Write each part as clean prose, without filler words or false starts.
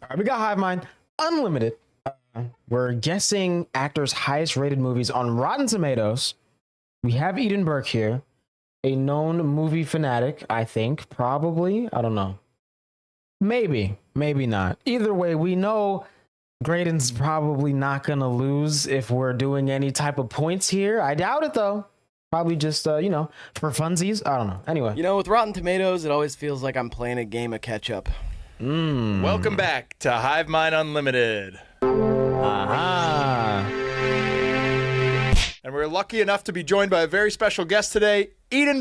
All right, we got HiveMind Unlimited. We're guessing actors' highest rated movies on Rotten Tomatoes. We have Burke here, a known movie fanatic, I think. Probably. I don't know. Maybe not. Either way, we know Graydon's probably not going to lose if we're doing any type of points here. I doubt it, though. Probably just, for funsies. I don't know. Anyway. With Rotten Tomatoes, it always feels like I'm playing a game of catch-up. Welcome back to HiveMind Unlimited. Aha. And we're lucky enough to be joined by a very special guest today,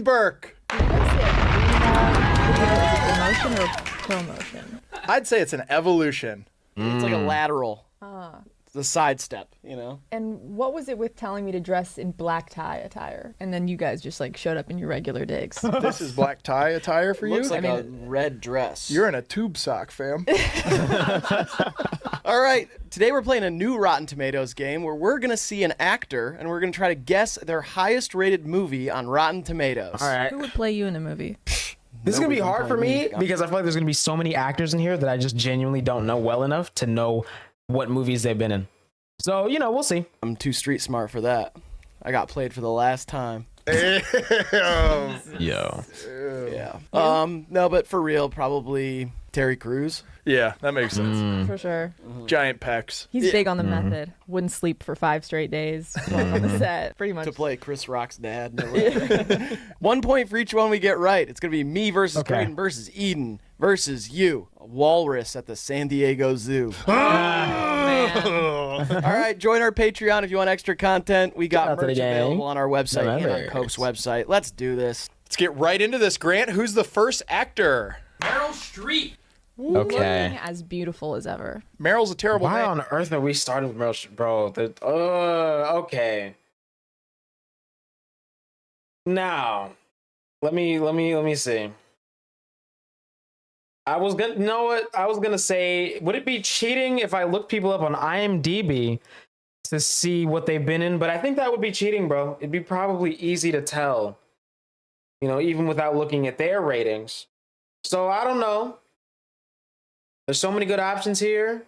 Burke. Emotion or promotion? I'd say it's an evolution. It's like a lateral. It's a sidestep, And what was it with telling me to dress in black tie attire? And then you guys just showed up in your regular digs. This is black tie attire for you? Looks like a red dress. You're in a tube sock, fam. All right, today we're playing a new Rotten Tomatoes game where we're going to see an actor and we're going to try to guess their highest rated movie on Rotten Tomatoes. All right. Who would play you in a movie? This is going to be hard for me because I feel like there's going to be so many actors in here that I just genuinely don't know well enough to know what movies they've been in. So, we'll see. I'm too street smart for that. I got played for the last time. Yo. Yeah. No, but for real, probably Terry Crews. Yeah, that makes sense. For sure. Giant pecs. He's big on the method. Wouldn't sleep for 5 straight days on the set. Pretty much. To play Chris Rock's dad. 1 point for each one we get right. It's going to be me versus Graydon versus Eden versus you. A walrus at the San Diego Zoo. All right, join our Patreon if you want extra content. We got merch available on our website and on Cope's website. Let's do this. Let's get right into this, Grant. Who's the first actor? Meryl Streep. Okay. Looking as beautiful as ever. Meryl's a terrible Why name. on earth are we starting with Meryl Streep, bro? Okay. Now, let me see. I was gonna say, would it be cheating if I look people up on IMDb to see what they've been in? But I think that would be cheating, bro. It'd be probably easy to tell, even without looking at their ratings. So I don't know. There's so many good options here,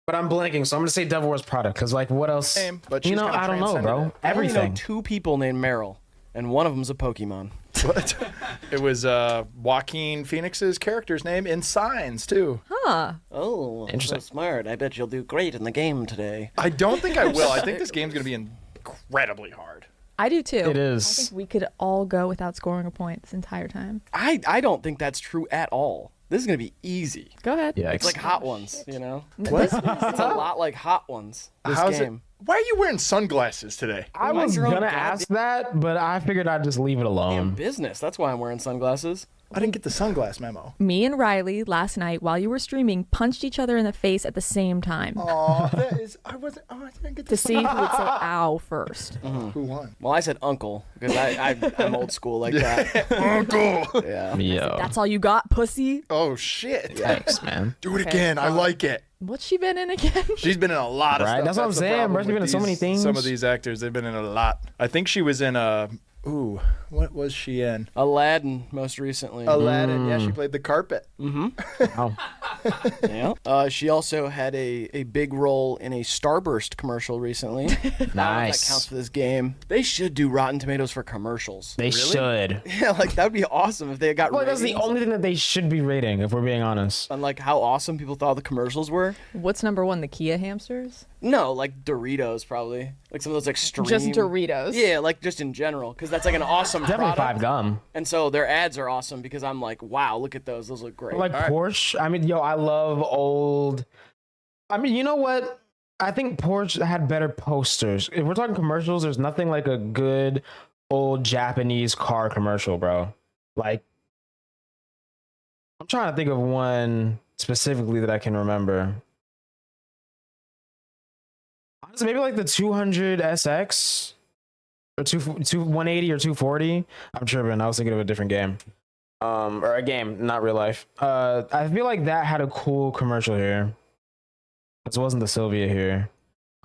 but I'm blanking. So I'm gonna say Devil Wears Prada, because what else? Same, but she's kinda I don't know, bro. transcended I only know Everything. 2 people named Meryl, and one of them's a Pokemon. What? It was Joaquin Phoenix's character's name in Signs, too. Huh. Oh, Interesting. so smart. I bet you'll do great in the game today. I don't think I will. I think this game's going to be incredibly hard. I do too. It is. I think we could all go without scoring a point this entire time. I don't think that's true at all. This is going to be easy. Go ahead. Yeah, It's like Hot Ones, This What? It's a lot like Hot Ones, this How's game. it? Why are you wearing sunglasses today? I was your own gonna goddamn- ask that, but I figured I'd just leave it Damn alone. business. That's why I'm wearing sunglasses. I didn't get the sunglass memo. Me and Riley last night while you were streaming punched each other in the face at the same time Oh, that is. I didn't get to see who would say ow first. Who won? Well, I said uncle because I'm old school like that. Uncle. Yeah. Yo. That's all you got, pussy? Oh, shit. Thanks, man. Do it again. I like it. What's she been in again? She's been in a lot of Right, stuff. that's what I'm the saying. problem Bruce, she's with been in so many things. Some of these actors, they've been in a lot. I think she was in what was she in? Aladdin, most recently. Aladdin. Yeah, she played the carpet. Oh. Yeah. She also had a big role in a Starburst commercial recently. Nice. That counts for this game. They should do Rotten Tomatoes for commercials. They should. Yeah, that would be awesome if they got Well, that's the ratings only thing that they should be rating, if we're being honest. on how awesome people thought the commercials were. What's number 1? The Kia hamsters? No, like Doritos probably. Like some of those extreme. Just Doritos. Yeah, just in general, because that's an awesome Definitely product. 5 gum. And so their ads are awesome because I'm like, wow, look at those. Those look great. Like Porsche. I mean, I love old. I mean, you know what? I think Porsche had better posters. If we're talking commercials, there's nothing like a good old Japanese car commercial, bro. I'm trying to think of one specifically that I can remember. Honestly, maybe the 200 SX or 180 or 240. I'm tripping. I was thinking of a different game. Or a game, not real life. I feel like that had a cool commercial here. This wasn't the Sylvia here.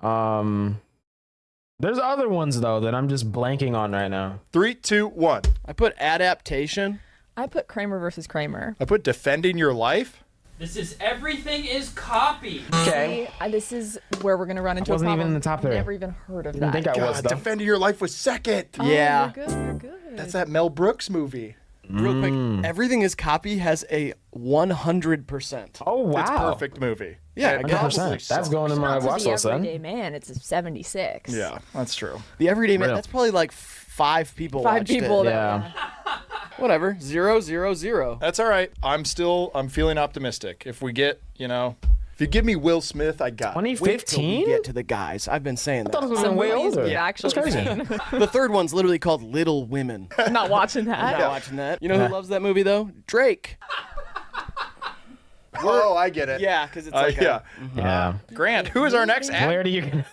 There's other ones though that I'm just blanking on right now. 3, 2, 1. I put adaptation. I put Kramer versus Kramer. I put defending your life. This is Everything is Copy. Okay. See, this is where we're gonna run into a wasn't problem. even in the top three. Never even heard of Didn't that. think I was God, though. Defending Your Life was second. Oh, Yeah. You're good. You're good. That's that Mel Brooks movie. Real quick, Everything is Copy has a 100%. Oh wow. It's a perfect movie. Yeah, And I guess. probably 100%. That's sucks. going in my Not to watch the list everyday then. man. It's a 76. Yeah, that's true. The Everyday Man, Real. that's probably like 5 people 5 watched people. it. That, Yeah. Whatever. 0, 0, 0. That's all right. I'm feeling optimistic. If we get, if you give me Will Smith, I got it. Wait till we 2015? get to the guys. I've been saying I thought it that. was Some way movies older. we've That's actually crazy. seen. The third one's literally called Little Women. I'm not watching that. Not watching that. You know who loves that movie though? Drake. Oh, I get it. Yeah, because it's like yeah. Yeah. Grant, who is our next Where do you?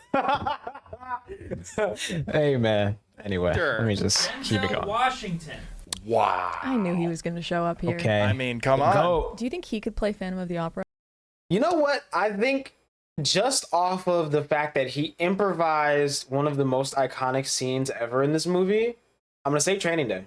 Hey man. Anyway, Sure. let me just keep it Denzel going. Washington. Wow. I knew he was going to show up here. Okay. I mean, come on. Go. Do you think he could play Phantom of the Opera? You know what? I think just off of the fact that he improvised one of the most iconic scenes ever in this movie, I'm gonna say Training Day.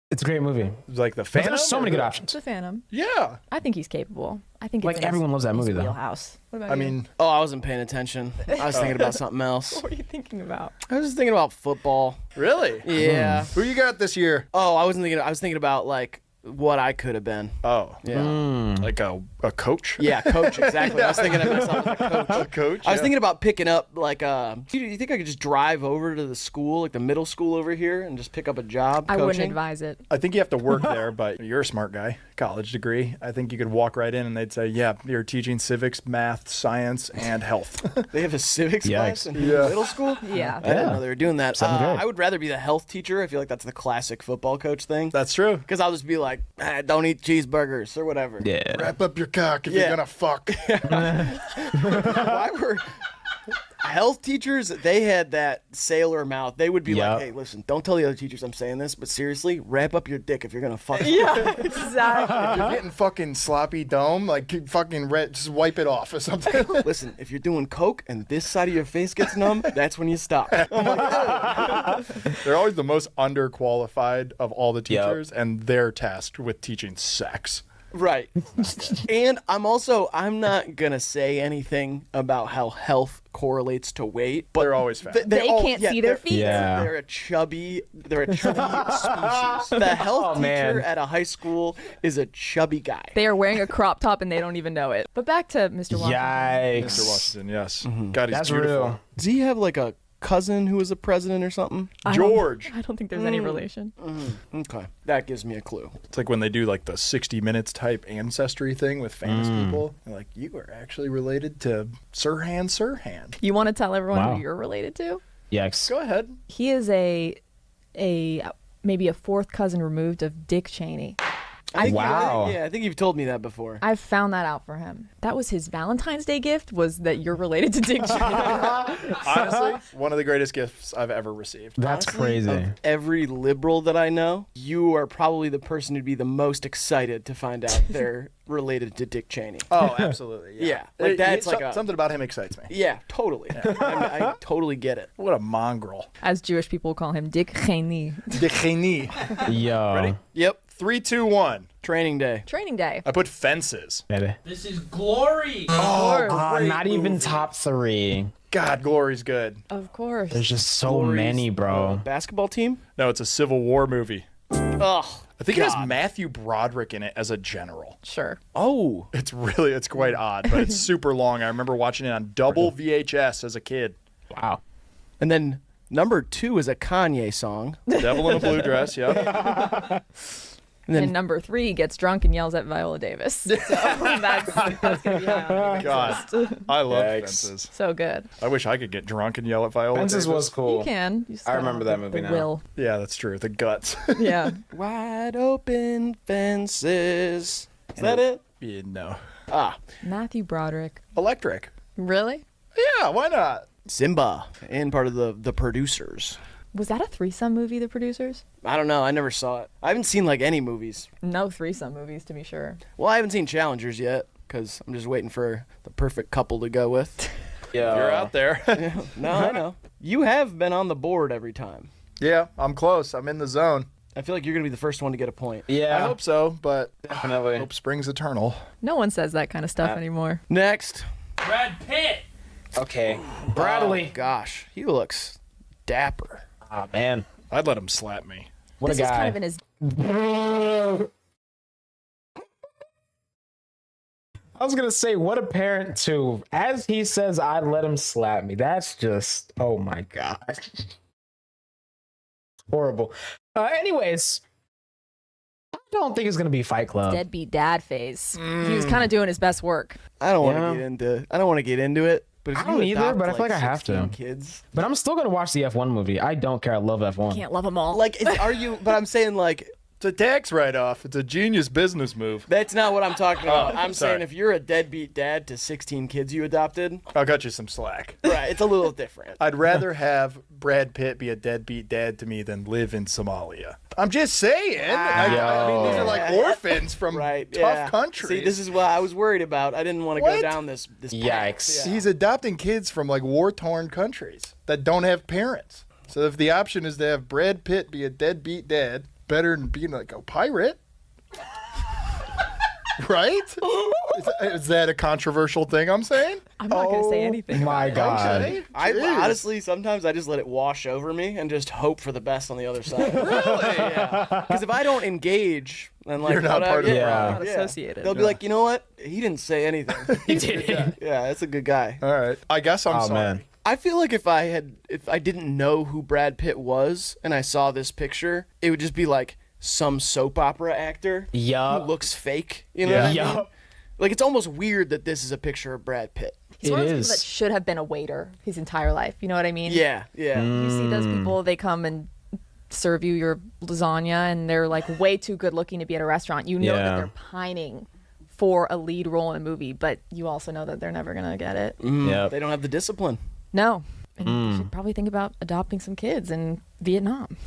It's a great movie. Like the But Phantom? there's so many good options. It's a Phantom. Yeah. I think he's capable. I think it's Like, in his- everyone loves that his movie, though. wheelhouse. What about I you? mean, Oh, I wasn't paying attention. I was thinking about something else. what are you thinking about? I was just thinking about football. really? Yeah. Who you got this year? Oh, I wasn't thinking. I was thinking about like what I could have been. Oh, Yeah. like a coach? Yeah, coach. Exactly. I was thinking of myself as a coach. A coach? I was yeah. thinking about picking up like you think I could just drive over to the school, like the middle school over here, and just pick up a job? I wouldn't coaching? advise it. I think you have to work there, but you're a smart guy, college degree. I think you could walk right in and they'd say, yeah, you're teaching civics, math, science, and health. They have a civics class in Yeah. middle school. Yeah. I didn't know they were doing that. Seventh grade. I would rather be the health teacher. I feel like that's the classic football coach thing. That's true. Because I'll just be like, don't eat cheeseburgers or whatever. Yeah. Wrap up your cock if Yeah. you're gonna fuck. Why were health teachers? They had that sailor mouth. They would be Yep. like, "Hey, listen, don't tell the other teachers I'm saying this, but seriously, wrap up your dick if you're gonna fuck." Yeah, exactly. You're getting fucking sloppy dome, like fucking just wipe it off or something. Listen, if you're doing coke and this side of your face gets numb, that's when you stop. I'm like, "Oh." They're always the most underqualified of all the Yep. teachers, and they're tasked with teaching sex. Right. And I'm not gonna say anything about how health correlates to weight, but They're always fat. They can't see their they're- feet. Yeah. They're a chubby species. The health teacher man. at a high school is a chubby guy. They are wearing a crop top and they don't even know it. But back to Mr. Washington. Yikes. Mr. Washington, yes. God, he's That's beautiful. real. Does he have like a cousin who was a president or something? George. I don't think there's any relation. Okay, that gives me a clue. It's like when they do like the 60 Minutes type ancestry thing with famous people. They're like, you are actually related to Sirhan Sirhan. You want to tell everyone Wow. who you're related to? Yikes. Go ahead. He is a maybe a fourth cousin removed of Dick Cheney. Wow. Yeah, I think you've told me that before. I've found that out for him. That was his Valentine's Day gift, was that you're related to Dick Cheney. Honestly, one of the greatest gifts I've ever received. That's Honestly, crazy. Of every liberal that I know, you are probably the person who'd be the most excited to find out they're related to Dick Cheney. Oh, absolutely. Yeah, like that's like a- something about him excites me. Yeah, totally. I totally get it. What a mongrel. As Jewish people call him, Dick Cheney. De Genie. Yo. Ready? Yep. 3, 2, 1. Training day. Training Day. I put fences. Baby. This is Glory. Oh, great Not even movie. top 3. God, Glory's good. Of course. There's just so Glory's, many, bro. Basketball team? No, it's a Civil War movie. Ugh. I think it has Matthew Broderick in it as a general. Sure. Oh. It's quite odd, but it's super long. I remember watching it on double VHS as a kid. Wow. And then number 2 is a Kanye song. Devil in a Blue Dress, yep. And then And number 3 gets drunk and yells at Viola Davis. So that's gonna be high on the God, I love Yikes. Fences. So good. I wish I could get drunk and yell at Viola Fences Davis. was cool. You can. You just I gotta remember have that the movie now. Will. Yeah, that's true. The guts. Yeah. Wide open fences. Is that it? Yeah, no. Ah. Matthew Broderick. Electric. Really? Yeah, why not? Simba. And part of the producers. Was that a threesome movie, The Producers? I don't know. I never saw it. I haven't seen like any movies. No threesome movies, to be sure. Well, I haven't seen Challengers yet because I'm just waiting for the perfect couple to go with. Yeah. You're out there. No, I know. You have been on the board every time. Yeah, I'm close. I'm in the zone. I feel like you're gonna be the first one to get a point. Yeah, I hope so, but definitely. hope springs eternal. No one says that kind of stuff anymore. Next. Brad Pitt. Okay, Bradley. Oh, gosh, he looks dapper. Oh man, I'd let him slap me. what This a is guy. kind of in his. I was gonna say, what a parent too. As he says, I'd let him slap me. That's just, oh my god, horrible. Anyways, I don't think it's gonna be Fight Club. Deadbeat dad phase. He was kind of doing his best work. I don't want Yeah. to get into. I don't want to get into it. But if I don't you either, adopt, but I feel like I have to. 16 Kids. But I'm still gonna watch the F1 movie. I don't care. I love F1. Can't love them all. Like, are you? But I'm saying like. It's a tax write-off. It's a genius business move. That's not what I'm talking about. I'm sorry. saying if you're a deadbeat dad to 16 kids you adopted, I'll cut you some slack. right, it's a little different. I'd rather have Brad Pitt be a deadbeat dad to me than live in Somalia. I'm just saying. I mean, these are like orphans from Right, tough yeah. countries. See, this is what I was worried about. I didn't want to go What? down this path. Yikes. Yeah. He's adopting kids from like war-torn countries that don't have parents. So if the option is to have Brad Pitt be a deadbeat dad, better than being like a pirate. Right? Is that a controversial thing I'm saying? I'm not going to say anything. My God. Okay. I Jeez. honestly sometimes I just let it wash over me and just hope for the best on the other side. Really? Yeah. Because if I don't engage, then like You're not whatever, part of the Yeah. Not associated. they'll be like, you know what? He didn't say anything. He did. Yeah, that's a good guy. All right. I guess I'm Oh sorry. man. I feel like if I didn't know who Brad Pitt was and I saw this picture, it would just be like some soap opera actor who Yup. looks fake. You know what I mean? Yup. Like it's almost weird that this is a picture of Brad Pitt. He's one of It those people is. that should have been a waiter his entire life. You know what I mean? Yeah, yeah. You see those people, they come and serve you your lasagna and they're like way too good looking to be at a restaurant. You know Yeah. that they're pining for a lead role in a movie, but you also know that they're never going to get it. Yep. They don't have the discipline. No. And you should probably think about adopting some kids in Vietnam.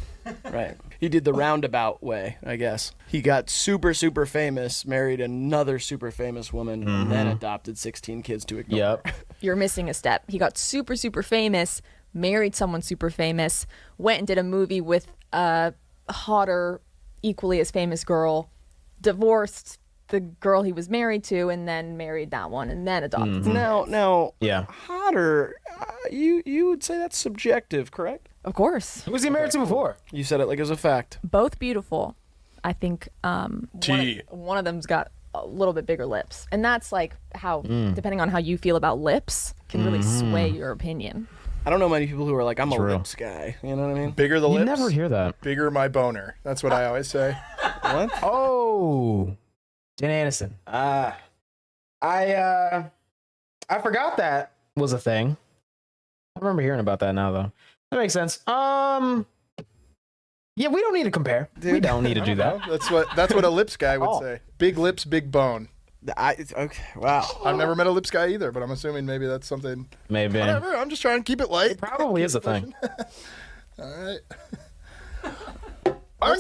Right. He did the roundabout way, I guess. He got super, super famous, married another super famous woman, and then adopted 16 kids to ignore. Yep. You're missing a step. He got super, super famous, married someone super famous, went and did a movie with a hotter, equally as famous girl, divorced the girl he was married to, and then married that one, and then adopted. Now, Yeah. hotter, you would say that's subjective, correct? Of course. Who was he married to before? You said it like it was a fact. Both beautiful. I think T. one of them's got a little bit bigger lips. And that's like how, depending on how you feel about lips, can really sway your opinion. I don't know many people who are like, I'm a True. lips guy. You know what I mean? Bigger the You lips, never hear that. bigger my boner. That's what I always say. What? Oh, Jen Aniston. I forgot that was a thing. I remember hearing about that now, though. That makes sense. Yeah, we don't need to compare. We Dude. don't need to do that. That's what a lips guy would Oh. say. Big lips, big bone. Okay, wow. I've never met a lips guy either, but I'm assuming maybe that's something. Maybe. Whatever. I'm just trying to keep it light. Probably is a thing. All right.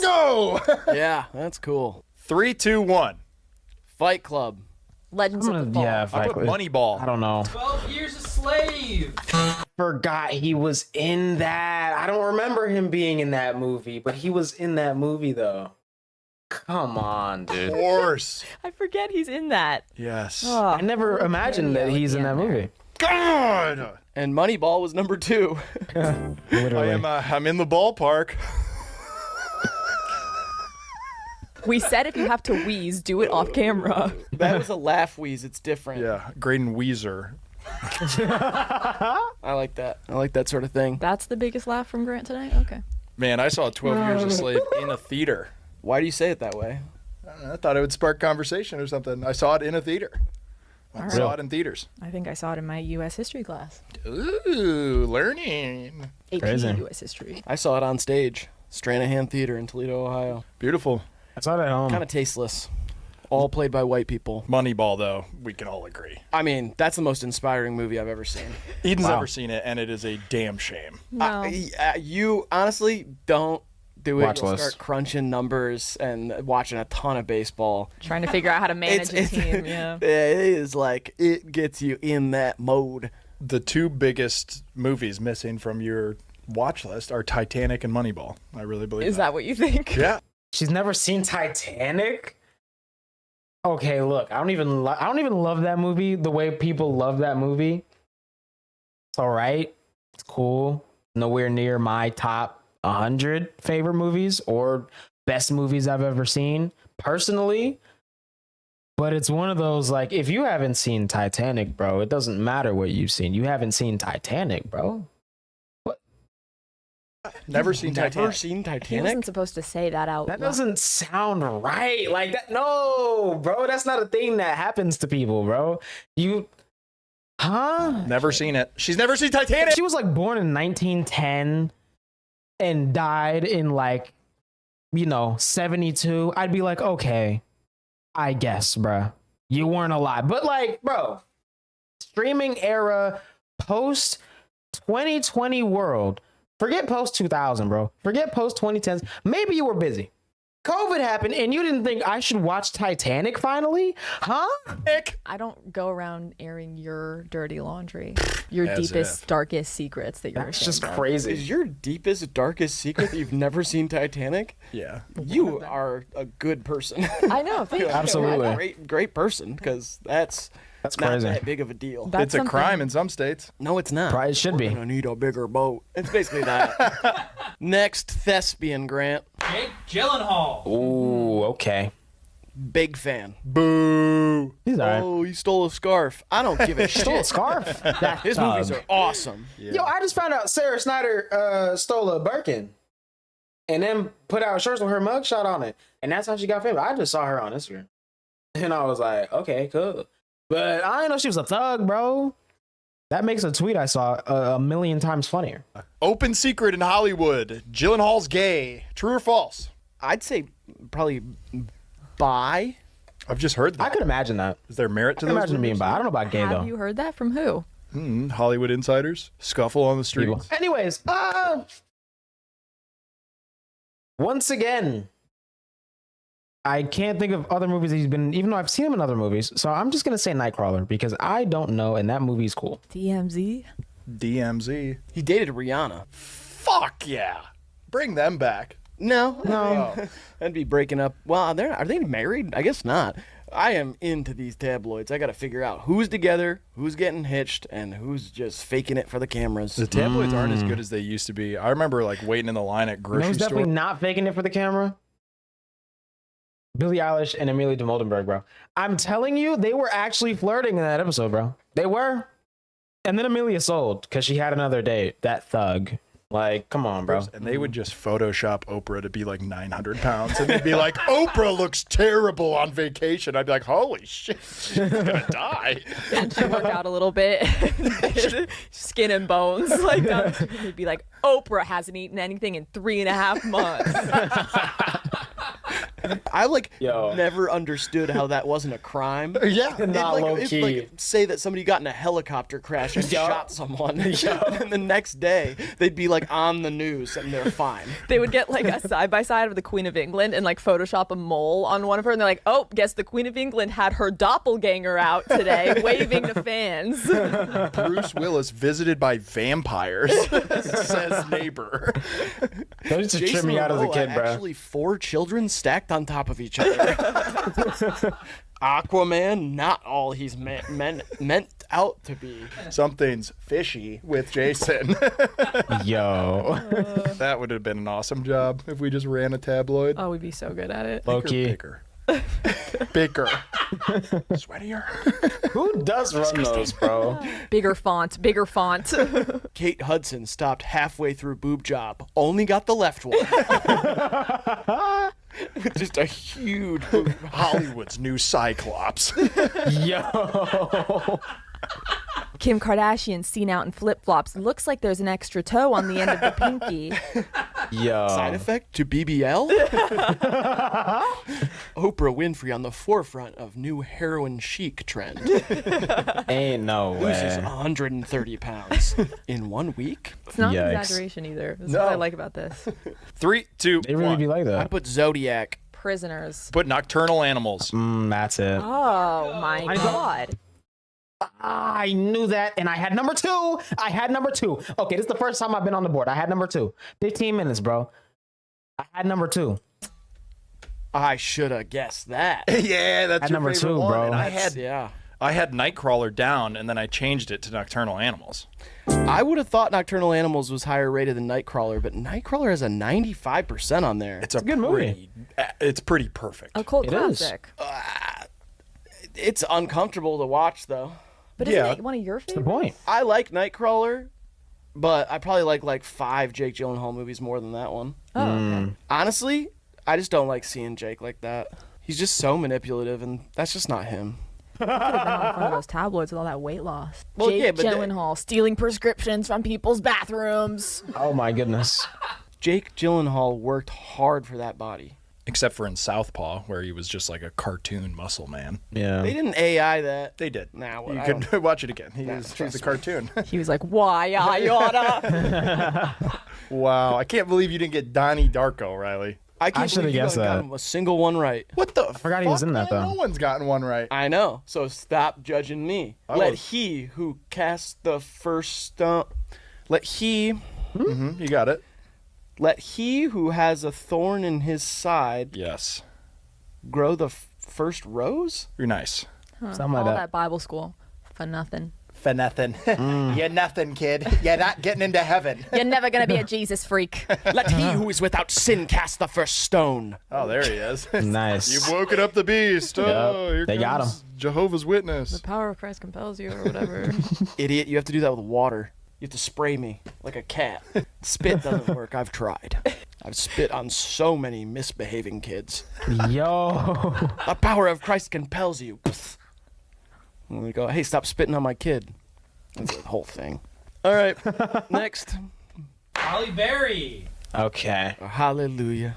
Go. Yeah, that's cool. 3, 2, 1. Fight Club. Legends I'm of the gonna, Fall. yeah, I put Moneyball. I don't know. 12 years a slave. Forgot he was in that. I don't remember him being in that movie, but he was in that movie though. Come on, Of dude. course. I forget he's in that. Yes. Oh, I never imagined that he's in that movie. God. And Moneyball was number 2. Literally. I'm in the ballpark. we said if you have to wheeze, do it off camera. That was a laugh wheeze. It's different. Yeah, Graydon Weezer. I like that. I like that sort of thing. That's the biggest laugh from Grant today? Okay. Man, I saw 12 Years a Slave in a theater. Why do you say it that way? I don't know, I thought it would spark conversation or something. I saw it in a theater. I right. saw it in theaters. I think I saw it in my U.S. history class. Ooh, learning. AP Crazy. U.S. history. I saw it on stage. Stranahan Theater in Toledo, Ohio. Beautiful. I saw it at home. Kind of tasteless. All played by white people. Moneyball, though, we can all agree. I mean, that's the most inspiring movie I've ever seen. Eden's Wow. never seen it, and it is a damn shame. No. You honestly don't do it. Watch You'll list. start crunching numbers and watching a ton of baseball. Trying to figure out how to manage a team. Yeah. It is like, it gets you in that mode. The two biggest movies missing from your watch list are Titanic and Moneyball. I really believe Is that what you think? Yeah. She's never seen Titanic? Okay, look, I don't even love that movie the way people love that movie. It's all right. It's cool. Nowhere near my top 100 favorite movies or best movies I've ever seen personally. But it's one of those, like, if you haven't seen Titanic, bro, it doesn't matter what you've seen. You haven't seen Titanic, bro. Never seen Never Titanic. seen He Titanic? wasn't supposed to say that out That loud. doesn't sound right. Like that. No, bro, that's not a thing that happens to people, bro. Huh? Never seen it. She's never seen Titanic. She was like born in 1910 and died in like, 72. I'd be like, okay, I guess, bro. You weren't alive. But like, bro, streaming era, post 2020 world. Forget post 2000, bro. Forget post 2010s. Maybe you were busy. COVID happened and you didn't think I should watch Titanic finally? Huh? I don't go around airing your dirty laundry, your As deepest, if. darkest secrets that you're That's just ashamed of. crazy. Is your deepest, darkest secret that you've never seen Titanic? Yeah. You are a good person. I know. Thank you. Absolutely. Great person, because that's That's not crazy. that big of a deal. That's It's a something. crime in some states. No, it's not. Probably should be. We're gonna need a bigger boat. It's basically that. Next, thespian Grant. Jake Gyllenhaal. Ooh, okay. Big fan. Boo. He's all right. Oh, he stole a scarf. I don't give a Stole a shit. scarf? That His thug. movies are awesome. Yo, I just found out Sarah Snyder stole a Birkin and then put out shirts with her mugshot on it. And that's how she got famous. I just saw her on Instagram. And I was like, okay, cool. But I didn't know she was a thug, bro. That makes a tweet I saw a million times funnier. Open secret in Hollywood. Gyllenhaal's gay. True or false? I'd say probably bi. I've just heard that. I could imagine that. Is there merit I to could those imagine him being bi. I don't know about gay, Have though. you heard that from who? Hollywood insiders. Scuffle on the streets. Anyways, once again, I can't think of other movies that he's been in, even though I've seen him in other movies. So I'm just going to say Nightcrawler because I don't know, and that movie's cool. DMZ? DMZ. He dated Rihanna. Fuck yeah. Bring them back. No, No. that'd be breaking up. Well, are they married? I guess not. I am into these tabloids. I got to figure out who's together, who's getting hitched, and who's just faking it for the cameras. The tabloids aren't as good as they used to be. I remember like waiting in the line at You know grocery who's store. definitely not faking it for the camera? Billie Eilish and Amelia de Moldenberg, bro. I'm telling you, they were actually flirting in that episode, bro. They were. And then Amelia sold because she had another date. That thug. Like, come on, bro. And they would just Photoshop Oprah to be like 900 pounds. And they'd be like, Oprah looks terrible on vacation. I'd be like, holy shit, she's gonna die. And she worked out a little bit. Skin and bones. Like that. He'd be like, Oprah hasn't eaten anything in 3.5 months. I Yo. never understood how that wasn't a crime. Yeah. Not low It'd, key. say that somebody got in a helicopter crash and Yo. shot someone, and the next day they'd be like on the news and they're fine. They would get like a side by side of the Queen of England and like Photoshop a mole on one of her, and they're like, "Oh, guess the Queen of England had her doppelganger out today, waving to fans." Bruce Willis visited by vampires, says neighbor. That used to trip me out as a Momoa kid, bro. Actually, 4 children stacked on top of each other. Aquaman, not all he's meant out to be. Something's fishy with Jason. Yo. That would have been an awesome job if we just ran a tabloid. Oh, we'd be so good at it. Low-key. Bigger. Bigger. Sweatier. Who does run those, bro? Bigger font, bigger font. Kate Hudson stopped halfway through Boob Job, only got the left one. With just a huge boob. Hollywood's new Cyclops. Yo. Kim Kardashian seen out in flip flops. Looks like there's an extra toe on the end of the pinky. Yo. Side effect to BBL? Oprah Winfrey on the forefront of new heroin chic trend. Ain't no Loses way. 130 pounds in 1 week. It's not an Yikes. exaggeration either. That's No. what I like about this. 3, 2, They really 1. be like I that. put Zodiac. Prisoners. Put nocturnal animals. That's it. Oh my God. I knew that, and I had number two. Okay, this is the first time I've been on the board. I had number two. 15 minutes, bro. I had number two. I should have guessed that. Yeah, that's At your number favorite two, one. bro. And I had Nightcrawler down, and then I changed it to Nocturnal Animals. I would have thought Nocturnal Animals was higher rated than Nightcrawler, but Nightcrawler has a 95% on there. It's a good movie. It's pretty perfect. A cult It is. classic. It's uncomfortable to watch, though. But Yeah. isn't it one of your The favorites? point. I like Nightcrawler, but I probably like 5 Jake Gyllenhaal movies more than that one. Oh, okay. Honestly, I just don't like seeing Jake like that. He's just so manipulative, and that's just not him. Could have been on front of those tabloids with all that weight loss. Well, Jake yeah, but Gyllenhaal stealing prescriptions from people's bathrooms. Oh my goodness. Jake Gyllenhaal worked hard for that body. Except for in Southpaw, where he was just like a cartoon muscle man. Yeah. They didn't AI that. They did. Nah, You I can don't- watch it again. He's trust a me. cartoon. He was like, why I oughta. Wow, I can't believe you didn't get Donnie Darko, Riley. I can't I should've believe you guessed haven't that. gotten a single one right. What the? I forgot he was in that, though. No one's gotten one right. I know. So stop judging me. I Let was- he who cast the first stone. Let he You got it. who has a thorn in his side Yes. grow the first rose. You're nice. Something like all that. that Bible school for nothing. For nothing. You're nothing, kid. You're not getting into heaven. You're never going to be a Jesus freak. Let he who is without sin cast the first stone. Oh, there he is. Nice. You've woken up the beast. Oh, here they got comes Jehovah's Witness. The power of Christ compels you or whatever. Idiot, you have to do that with water. You have to spray me like a cat. Spit doesn't work. I've tried. I've spit on so many misbehaving kids. Yo. The power of Christ compels you. And we go, hey, stop spitting on my kid. That's the whole thing. All right, next. Halle Berry. Okay. Hallelujah.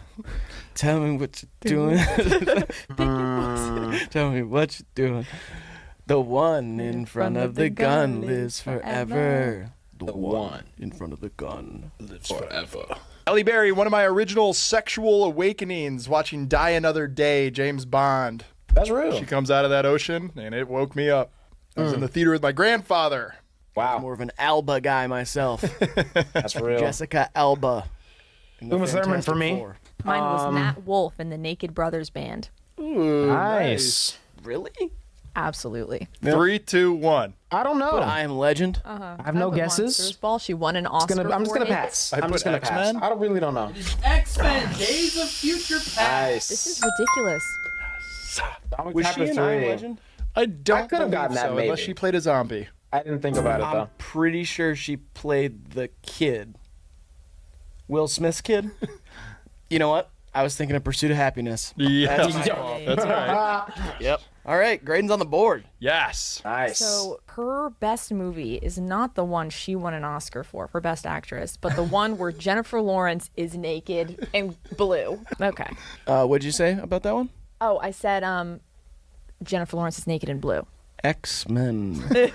Tell me what you're doing. Tell me what you're doing. The one in front of the gun lives forever. The one in front of the gun Lives forever. Halle Berry, one of my original sexual awakenings watching Die Another Day, James Bond. That's real. She comes out of that ocean, and it woke me up. I was in the theater with my grandfather. Wow. More of an Alba guy myself. That's real. Jessica Alba. in the Uma Thurman for Fantastic me. Four. Mine was Nat Wolf in the Naked Brothers Band. Ooh, Nice. Really? Absolutely. 3, 2, 1. I don't know. But I Am Legend. I have no guesses. Monsters Ball. She won an Oscar. I'm just gonna for it. pass. I I'm put just gonna pass. X-Men. I don't really don't know. It is X-Men Days of Future Past. This is ridiculous. Was she in I Am Legend? I don't could've believe gotten that, so, unless maybe. she played a zombie. I didn't think about it though. I'm pretty sure she played the kid. Will Smith's kid? You know what? I was thinking of Pursuit of Happiness. Yeah, That's my Yeah, fault. yeah, that's yeah. right. Yep. All right, Graydon's on the board. Yes. Nice. So her best movie is not the one she won an Oscar for Best Actress, but the one where Jennifer Lawrence is naked and blue. Okay. What'd you say about that one? Oh, I said Jennifer Lawrence is naked and blue. X-Men. yeah,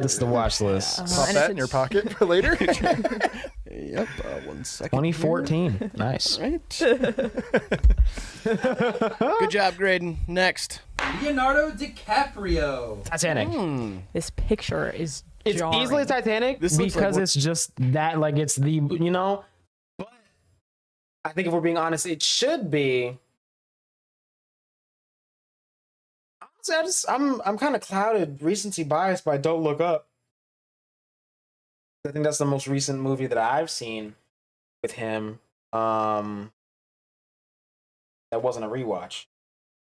this is the watch list. Pop and that it's in your pocket for later. Yep. 1 second. 2014. Nice. Right. Good job, Graydon. Next. Leonardo DiCaprio. Titanic. This picture is It's jarring. easily Titanic This looks like because what- it's just that, like it's the, you know. But I think if we're being honest, it should be. Honestly, I'm kind of clouded, recency bias by Don't Look Up. I think that's the most recent movie that I've seen with him. That wasn't a rewatch.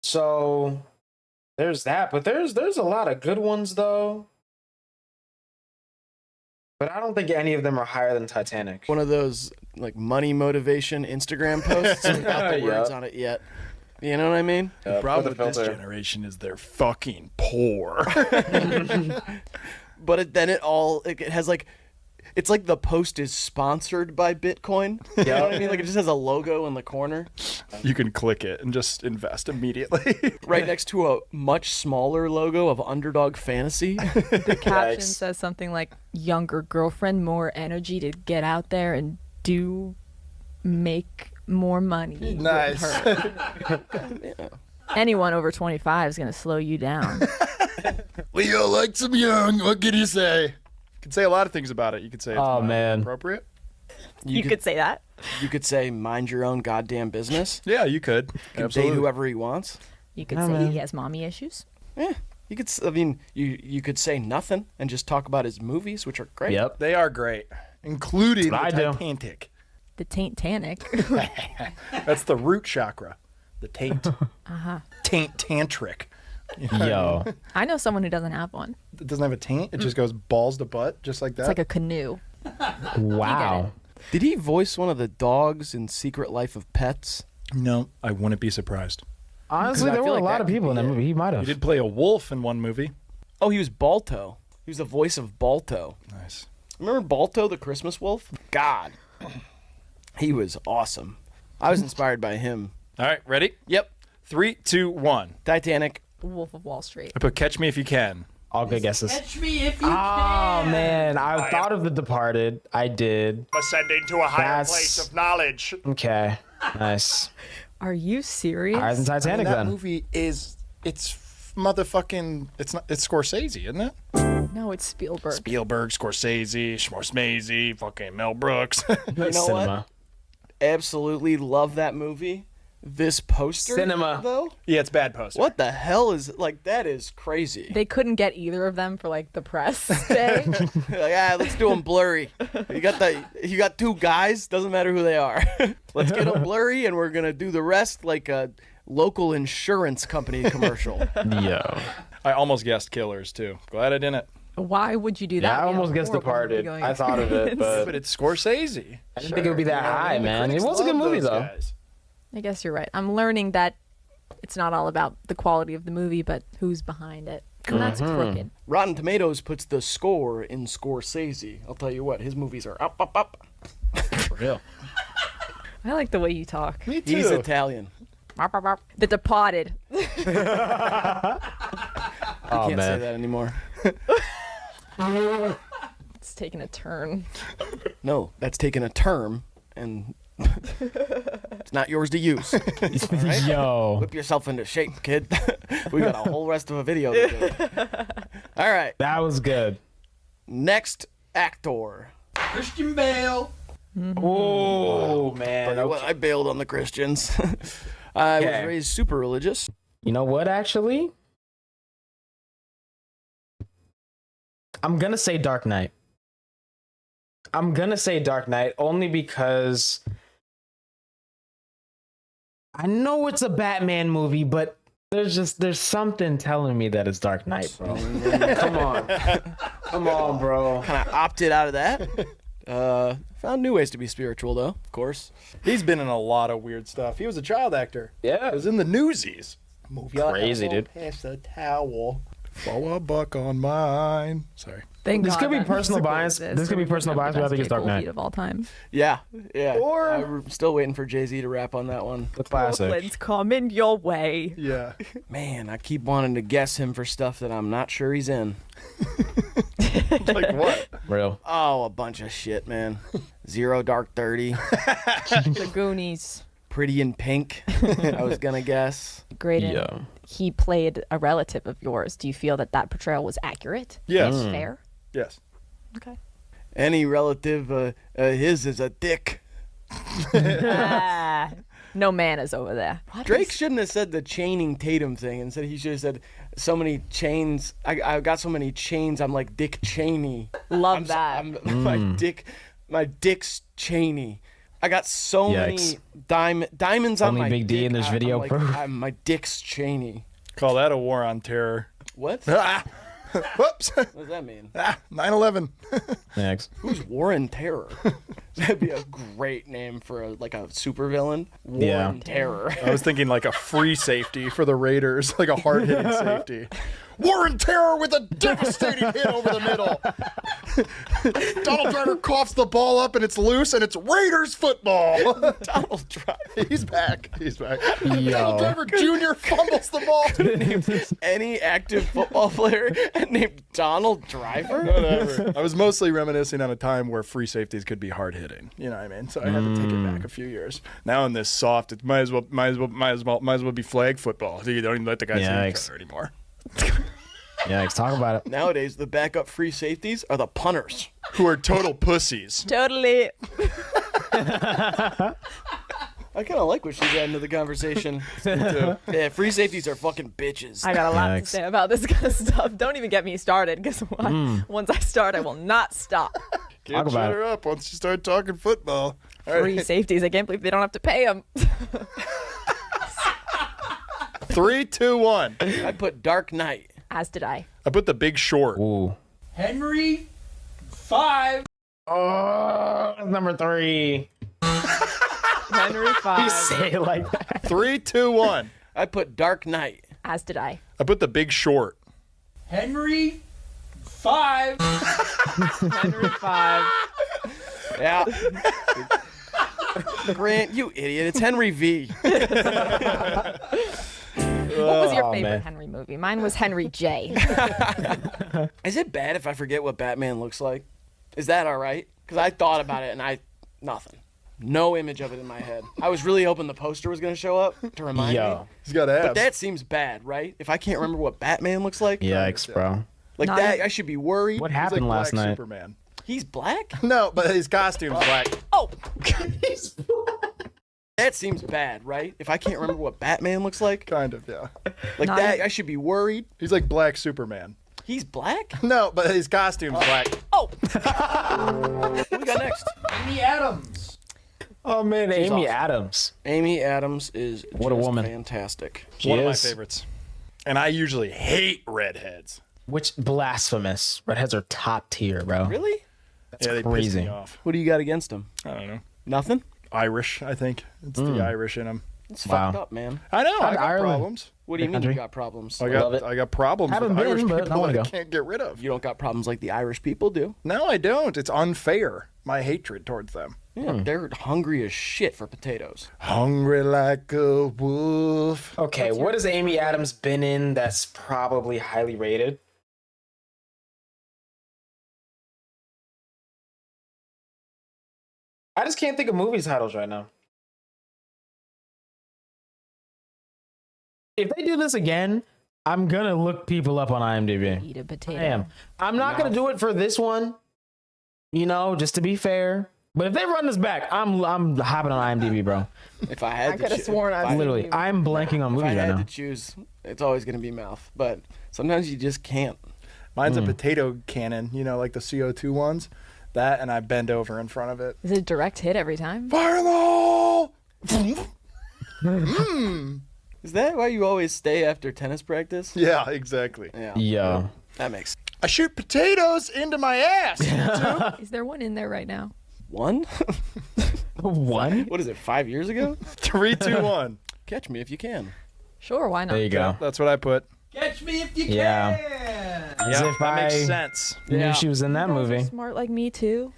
So there's that, but there's a lot of good ones though. But I don't think any of them are higher than Titanic. One of those like money motivation Instagram posts without the words Yeah. on it yet. You know what I mean? The problem for the with this filter. generation is they're fucking poor. But then it has like, it's like the post is sponsored by Bitcoin. You know what I mean? Like it just has a logo in the corner, You can click it and just invest immediately. right next to a much smaller logo of Underdog Fantasy. The caption Yikes. says something like "younger girlfriend, more energy to get out there and make more money." with Nice. her." Anyone over 25 is going to slow you down. Leo likes him young. What can you say? You can say a lot of things about it. You could say it's Oh, man. appropriate. You could say that. You could say, mind your own goddamn business. Yeah, you could. He can date Absolutely. whoever he wants. You could Yeah, say man. he has mommy issues. Yeah. You could. I mean, you could say nothing and just talk about his movies, which are great. Yep. They are great. Including That's what I do. Titanic. The taint-tanic. That's the root chakra. The taint. Taint tantric. Yo. I know someone who doesn't have one. It doesn't have a taint. It just goes balls to butt, just like that. It's like a canoe. Wow. Did he voice one of the dogs in Secret Life of Pets? No, I wouldn't be surprised. Honestly, I there feel were a like lot that of people in could that be movie. He might He have. did play a wolf in one movie. Oh, he was Balto. He was the voice of Balto. Nice. Remember Balto, the Christmas wolf? God. He was awesome. I was inspired by him. All right, ready? Yep. 3, 2, 1. Titanic. Wolf of Wall Street. I put Catch Me If You Can. All good guesses. Catch me if you Oh, can. man. I thought of The Departed. I did. Ascending to a higher That's- place of knowledge. Okay. Nice. Are you serious? Higher than Titanic, that then. movie is, it's motherfucking, it's Scorsese, isn't it? No, it's Spielberg. Spielberg, Scorsese, Schmorsmese, fucking Mel Brooks. You know Cinema. what? Absolutely love that movie. This poster, Cinema. though? Yeah, it's bad poster. What the hell is, like, that is crazy. They couldn't get either of them for like the press day. Like, let's do them blurry. You got two guys, doesn't matter who they are. Let's get them blurry, and we're gonna do the rest like a local insurance company commercial. Yo. I almost guessed Killers, too. Glad I didn't. Why would you do that? Yeah, I We have almost guessed horrible Departed. movie-going I thought of it, experience. but But it's Scorsese. I didn't think it would be that high, man. It Critics was a good love movie, those though. guys. I guess you're right. I'm learning that it's not all about the quality of the movie, but who's behind it. And that's crooked. Rotten Tomatoes puts the score in Scorsese. I'll tell you what, his movies are up, up, up. For real. I like the way you talk. Me too. He's Italian. The Departed. You Oh, can't say man. that anymore. It's taking a turn. No, that's taking a term, and it's not yours to use. Yo. Whip yourself into shape, kid. We got a whole rest of a video to do. All right, That was good. next actor. Christian Bale. Oh, man. Well, I bailed on the Christians. I Okay. was raised super religious. You know what, actually? I'm going to say Dark Knight. I'm going to say Dark Knight only because I know it's a Batman movie, but there's something telling me that it's Dark Knight, bro. Come on. Come on, bro. Kind of opted out of that. Found new ways to be spiritual, though, of course. He's been in a lot of weird stuff. He was a child actor. Yeah. It was in the Newsies. Move your Crazy, elbow dude. Past the towel. Throw a buck on mine. Sorry. Thank This God could be that personal musical bias. exists. This could be personal bias, but I think it's Dark Knight. Of all time. Yeah, yeah. Or- I'm still waiting for Jay-Z to rap on that one. The classic. Brooklyn's coming your way. Yeah. Man, I keep wanting to guess him for stuff that I'm not sure he's in. Like what? Real. Oh, a bunch of shit, man. Zero Dark 30. The Goonies. Pretty in Pink, I was gonna guess. Graydon. Yeah. He played a relative of yours. Do you feel that that portrayal was accurate? Yes. Fair? Yes. Okay. Any relative his is a dick. No man is over there. Drake shouldn't have said the chaining Tatum thing. Instead, he should have said, so many chains. I got so many chains, I'm like Dick Cheney. Love that. My dick's Cheney. I got so Yikes. many diamonds on Only my Big D dick. in this I'm video like, proof. my dick's Cheney. Call that a war on terror. What? Ah. Whoops. What does that mean? 9/11. Next. Who's Warren Terror? That'd be a great name for a supervillain. Warren Yeah. Terror. I was thinking like a free safety for the Raiders, like a hard-hitting safety. War and terror with a devastating hit over the middle. Donald Driver coughs the ball up and it's loose and it's Raiders football. Donald Driver. He's back. Donald Yo. Driver Jr. fumbles the ball. Any active football player named Donald Driver? Whatever. I was mostly reminiscing on a time where free safeties could be hard hitting. You know what I mean? So I had to take it back a few years. Now in this soft, it might as well be flag football. So you don't even let the guys see each other anymore. Yikes, talk about it. Nowadays, the backup free safeties are the punters. Who are total pussies. Totally. I kind of like what she's adding to the conversation. Yeah, free safeties are fucking bitches. I got a lot to Yikes. say about this kind of stuff. Don't even get me started, because once I start, I will not stop. Can't about shut it. her up once you start talking football. All right. Free safeties. I can't believe they don't have to pay them. 3, 2, 1. I put Dark Knight. As did I. I put The Big Short. Ooh. Henry 5. Oh, that's number 3. Henry You 5. say it like that. 3, 2, 1. I put Dark Knight. As did I. I put The Big Short. Henry 5. Henry 5. Yeah. Grant, you idiot. It's Henry V. What was your Oh, favorite man. Henry movie? Mine was Henry J. Is it bad if I forget what Batman looks like? Is that all right? Because I thought about it and nothing. No image of it in my head. I was really hoping the poster was going to show up to remind me. Yo. He's got abs. But that seems bad, right? If I can't remember what Batman looks like, Yikes, bro. like Not that, even- I should be worried. What He's like happened last Black night? Superman. He's black? No, but his costume's black. Oh. That seems bad, right? If I can't remember what Batman looks like, Kind of, yeah. like Not that, even- I should be worried. He's like Black Superman. He's black? No, but his costume's black. Oh. What we got next? Amy Adams. Oh, man, Amy awesome. Adams. Amy Adams is What a just woman. fantastic. She One of my is. favorites. And I usually hate redheads. Which blasphemous. Redheads are top tier, bro. Really? Yeah, they piss crazy. me off. What do you got against him? I don't know. Nothing? Irish, I think. It's the Irish in him. It's Wow. fucked up, man. I know. I got Ireland. problems. What do you Big mean you country. got problems? I love it. got problems Haven't with Irish been, but I people wanna that I go. can't get rid of. You don't got problems like the Irish people do. No, I don't. It's unfair. My hatred towards them. Yeah, they're hungry as shit for potatoes. Hungry like a wolf. Okay, what has Amy Adams been in that's probably highly rated? I just can't think of movie titles right now. If they do this again, I'm gonna look people up on IMDb. Eat a potato. I am. I'm not gonna do it for this one, you know, just to be fair. But if they run this back, I'm hopping on IMDb, bro. If I had I to could have sworn I was Literally, I'm blanking on If I movies right had now. to choose, it's always going to be mouth. But sometimes you just can't. Mine's a potato cannon, you know, like the CO2 ones. That, and I bend over in front of it. Is it a direct hit every time? Fire in the hole! Is that why you always stay after tennis practice? Yeah, exactly. Yeah. Yo, That makes I shoot potatoes into my ass. Is there one in there right now? one? one? What is it, 5 years ago? 3, 2, 1. Catch me if you can. Sure, why not? There you go. That's what I put. Catch me if you Yeah. can. As if that makes I sense. knew she was in that You guys are movie. smart like me too.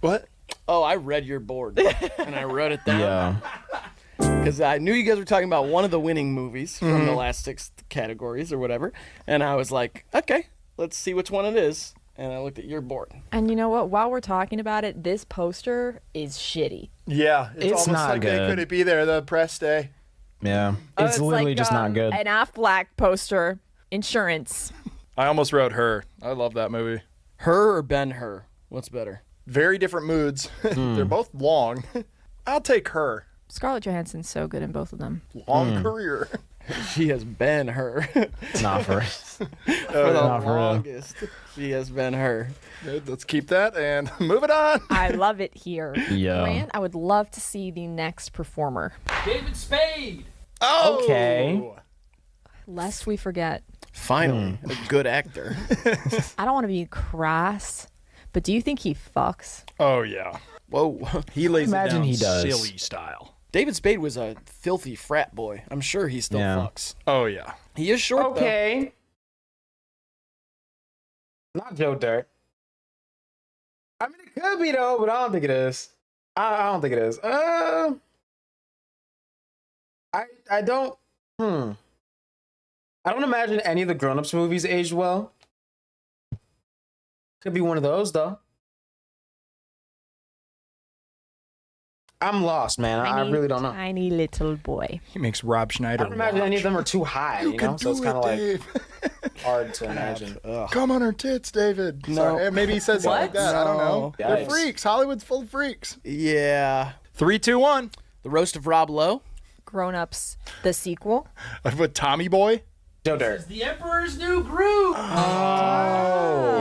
What? Oh, I read your board and I wrote it down Yeah. because I knew you guys were talking about one of the winning movies from the last 6 categories or whatever, and I was like, okay, let's see which one it is. And I looked at your board. And you know what? While we're talking about it, this poster is shitty. Yeah, it's It's almost not like they good. couldn't be there the press day. Yeah. It's literally like, just not good. An Aflac poster. Insurance. I almost wrote Her. I love that movie. Her or Ben Hur? What's better? Very different moods. They're both long. I'll take Her. Scarlett Johansson's so good in both of them. Long career. She has been her Nah, for for the Not for real. longest. She has been her. Good, let's keep that and move it on. I love it here. Yeah. Grant, I would love to see the next performer. David Spade. Oh, Okay. Lest we forget. Finally, a good actor. I don't want to be crass, but do you think he fucks? Oh yeah. Whoa. He lays Imagine it down he does. silly style. David Spade was a filthy frat boy. I'm sure he still Yeah. fucks. Oh yeah. He is short, Okay. Not Joe Dirt. Could be though, but I don't think it is. I don't think it is. I don't. I don't imagine any of the grown-ups movies aged well. Could be one of those though. I'm lost, man. I really don't know. Tiny little boy. He makes Rob I Schneider. don't imagine any of them are too high, you know? So it's kind of like Dave. hard to imagine. Come on her tits, David. No. Sorry. Maybe he says something like that. I don't know. No. They're Yikes. freaks. Hollywood's full of freaks. Yeah. 3, 2, 1. The Roast of Rob Lowe. Grown Ups, the sequel. With Tommy Boy. Joe Dirt. It's the Emperor's New Groove. Oh.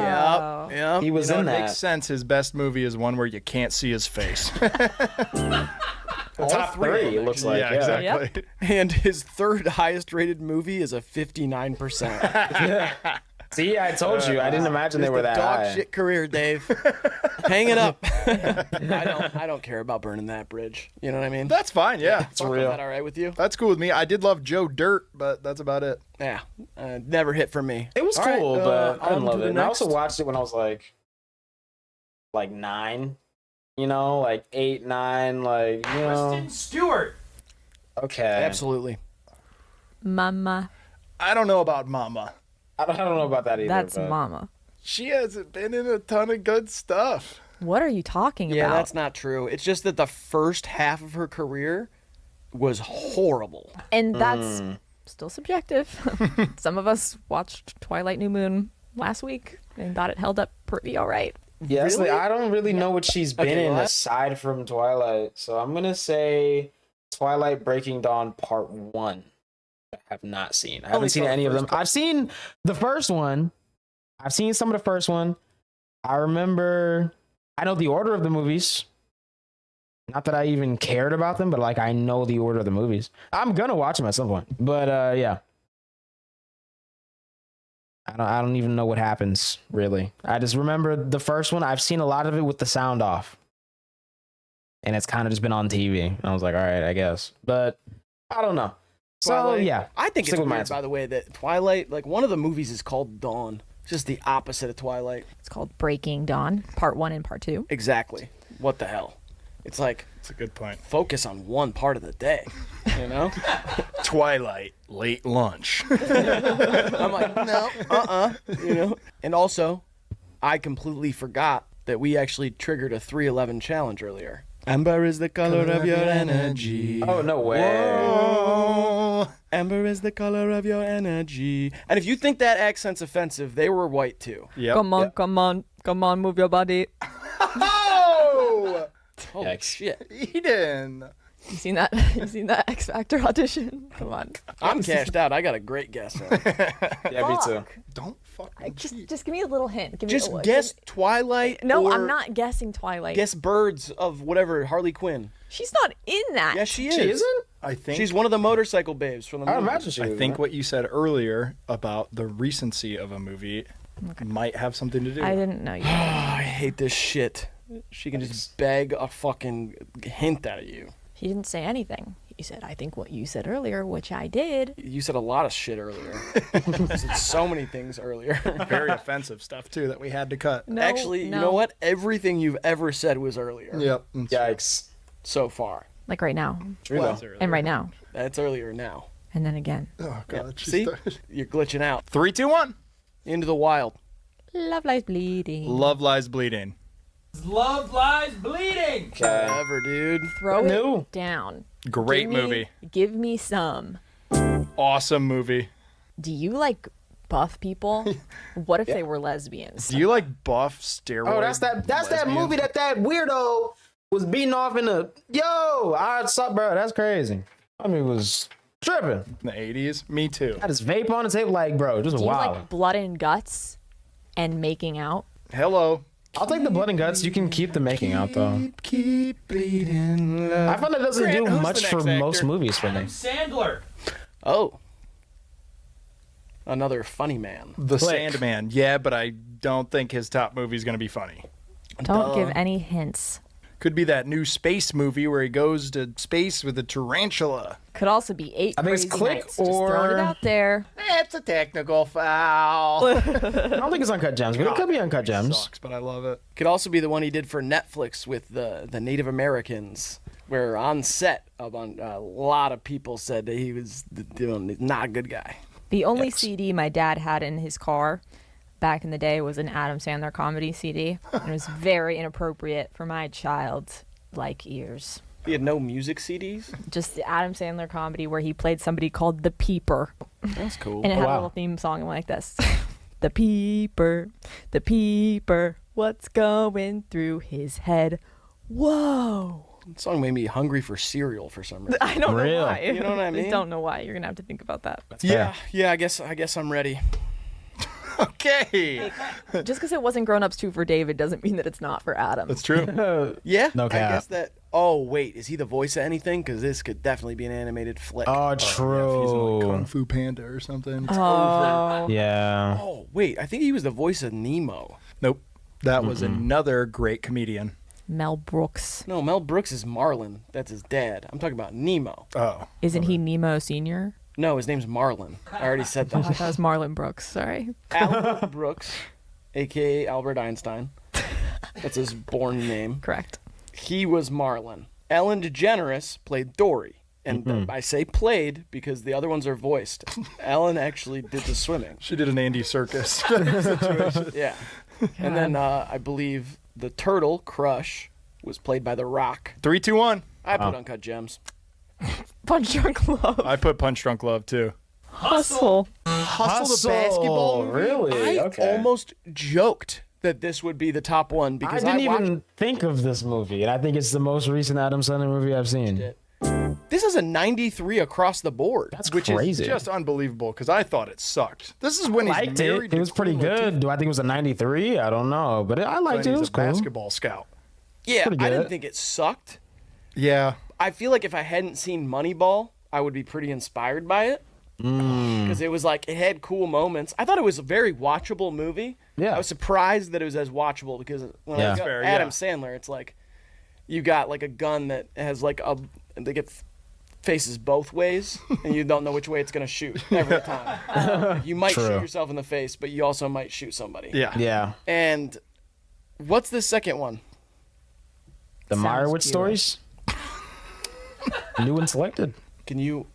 Yep. He was You know, in it that. makes sense. His best movie is one where you can't see his face. Top three, it looks like. yeah, Yeah, exactly. And his third highest rated movie is a 59%. See, I told you. I didn't imagine they were that Dog high. shit career, Dave. Hang it up. I don't care about burning that bridge. You know what I mean? That's fine. Yeah, Is that all right with you? that's cool with me. I did love Joe Dirt, but that's about it. Yeah. Never hit for me. It was All right, cool, but I didn't on love to it. the And I also next. watched it when I was like 9. You know, like 8, 9, like, you know. Kristen Stewart. Okay. Absolutely. Mama. I don't know about Mama. I don't know about that either. That's but Mama. She hasn't been in a ton of good stuff. What are you talking Yeah, about? that's not true. It's just that the first half of her career was horrible. And that's still subjective. Some of us watched Twilight New Moon last week and thought it held up pretty all right. Yes, Really? I don't really know what she's been Okay, in well, aside from Twilight. So I'm going to say Twilight Breaking Dawn Part 1. I have not seen. I haven't Only seen saw the any of them. first I've seen the first one. I've seen some of the first one. I remember, I know the order of the movies. Not that I even cared about them, but like I know the order of the movies. I'm going to watch them at some point. But yeah. I don't even know what happens, really. I just remember the first one. I've seen a lot of it with the sound off. And it's kind of just been on TV. And I was like, all right, I guess. But I don't know. So, Twilight. yeah. I think Stick it's with my weird, answer. by the way, that Twilight, like one of the movies is called Dawn. It's just the opposite of Twilight. It's called Breaking Dawn, Part 1 and Part 2. Exactly. What the hell? It's like, That's a good point. focus on one part of the day, you know? Twilight, late lunch. I'm like, no, you know? And also, I completely forgot that we actually triggered a 311 challenge earlier. Amber is the color of your energy. Oh, no way. Oh. Amber is the color of your energy. And if you think that accent's offensive, they were white too. Yep. Come on, move your body. Oh! Holy Yikes. shit. Eden. You seen that? You seen that X Factor audition? Come on. I'm cashed out. I got a great guess. Yeah, me too. Fuck. Don't fucking cheat. Just give me a little hint. Give me Just a, guess Twilight. No, or I'm not guessing Twilight. Guess birds of whatever, Harley Quinn. She's not in that. Yes, she is. She isn't? I think She's one of the motorcycle babes from the I movie. imagine she I is, think right? what you said earlier about the recency of a movie might have something to do. I didn't know you. Oh, I hate this shit. She can just beg a fucking hint out of you. He didn't say anything. He said, I think what you said earlier, which I did. You said a lot of shit earlier. You said so many things earlier. Very offensive stuff too that we had to cut. No, Actually, no. you know what? Everything you've ever said was earlier. Yep. Yikes. So far. Like right now. True, Well, though. And right now. That's earlier now. And then again. Oh god. she See? started. You're glitching out. 3, 2, 1. Into the wild. Love lies bleeding. Love lies bleeding. Love lies bleeding. Okay. Ever, dude. Throw No. it down. Great Give me- movie. Give me some. Awesome movie. Do you like buff people? What if they were lesbians? Do you like buff steroid? Oh, that's that lesbians? movie that weirdo was beating off in the I saw, bro. That's crazy. I mean, it was tripping. in the 80s. Me too. Had his vape on his hip, like, bro, just Do you wow. like blood and guts and making out? Hello. I'll take the blood and guts. You can keep the making out though. Keep bleeding. I find that doesn't Grant, do who's the much for next most actor? movies for me. Adam Sandler. Oh. Another funny man. The Click. Sandman. Yeah, but I don't think his top movie is going to be funny. Don't give any hints. Could be that new space movie where he goes to space with a tarantula. Could also be 8 I think it's Crazy Click Nights. Just throwing it or- out there. It's a technical foul. I don't think it's Uncut Gems, but it could be Uncut Gems. Sucks, but I love it. Could also be the one he did for Netflix with the Native Americans, where on set, a lot of people said that he was not a good guy. The only CD my dad had in his car back in the day was an Adam Sandler comedy CD. And it was very inappropriate for my childlike ears. He had no music CDs. Just the Adam Sandler comedy where he played somebody called the Peeper. That's cool. And it had wow. a little theme song like this. The Peeper, what's going through his head? Whoa. That song made me hungry for cereal for some reason. I don't Really? know why. You know what I mean? I don't know why. You're going to have to think about that. Yeah, I guess I'm ready. Okay. Just because it wasn't Grown Ups 2 for David doesn't mean that it's not for Adam. That's true. Yeah, No I cap. guess that. Oh wait, is he the voice of anything? Because this could definitely be an animated flick. Oh, If he's in like Kung true. Fu Panda or something. Oh. Yeah. Oh wait, I think he was the voice of Nemo. Nope. That was another great comedian. Mel Brooks. No, Mel Brooks is Marlin. That's his dad. I'm talking about Nemo. Oh. Isn't he Nemo Sr.? No, his name's Marlin. I already said I that. thought that was Marlon Brooks. Sorry. Albert Brooks, aka Albert Einstein. That's his born name. Correct. He was Marlin. Ellen DeGeneres played Dory. And I say played because the other ones are voiced. Ellen actually did the swimming. She did an Andy Circus. Yeah. And then I believe the turtle, Crush, was played by The Rock. 3, 2, 1. I put Uncut Gems. Punch Drunk Love. I put Punch Drunk Love too. Hustle. Hustle the basketball movie? Really? I Okay. almost joked that this would be the top one I because didn't watched even think of this movie, and I think it's the most recent Adam Sandler movie I've seen. it. This is a 93 across the board. That's Which crazy. is just unbelievable because I thought it sucked. This is when he's Liked married it. to It was pretty Queen good. Latifah, Do I think it was a 93? I don't know, but I liked when it. It he's was a cool. basketball scout. Yeah, pretty I didn't good. think it sucked. Yeah. I feel like if I hadn't seen Moneyball, I would be pretty inspired by it. Because it was like, it had cool moments. I thought it was a very watchable movie. Yeah. I was surprised that it was as watchable because when Yeah. I got Fair, Adam yeah. Sandler, it's like, you got like a gun that has like they get faces both ways, and you don't know which way it's going to shoot every time. You might True. shoot yourself in the face, but you also might shoot somebody. Yeah. Yeah. And what's the second one? The Sounds Meyerowitz Jewish. stories. New and selected. Can you,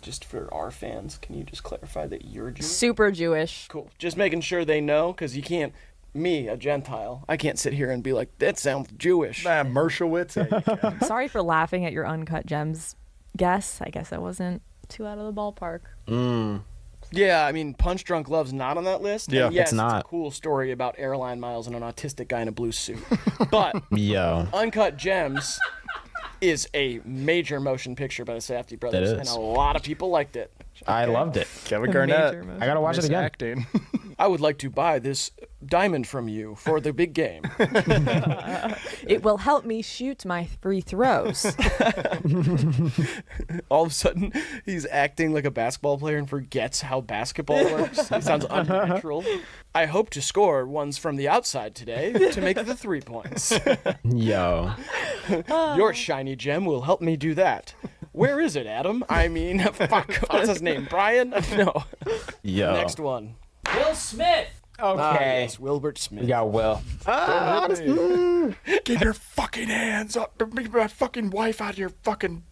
just for our fans, can you just clarify that you're Jewish? Super Jewish. Cool. Just making sure they know, because you can't, me, a Gentile, I can't sit here and be like, that sounds Jewish. Mershowitz. Yeah, you can. Sorry for laughing at your Uncut Gems guess. I guess I wasn't too out of the ballpark. Yeah, I mean, Punch Drunk Love's not on that list. Yeah. And yes, It's not. a cool story about airline miles and an autistic guy in a blue suit. But Yo. Uncut Gems is a major motion picture by the Safdie brothers, It and is. a lot of people liked it. I loved it. Kevin Major Garnett. motion. I gotta watch it again. Acting. I would like to buy this diamond from you for the big game. It will help me shoot my free throws. All of a sudden, he's acting like a basketball player and forgets how basketball works. He sounds unnatural. I hope to score ones from the outside today to make the 3 points. Yo. Your shiny gem will help me do that. Where is it, Adam? I mean, fuck, what's his name? Brian? No. Yo. Next one. Will Smith. Okay. Yes, Wilbert Smith. We got Will. Get your fucking hands up. Get my fucking wife out of your fucking.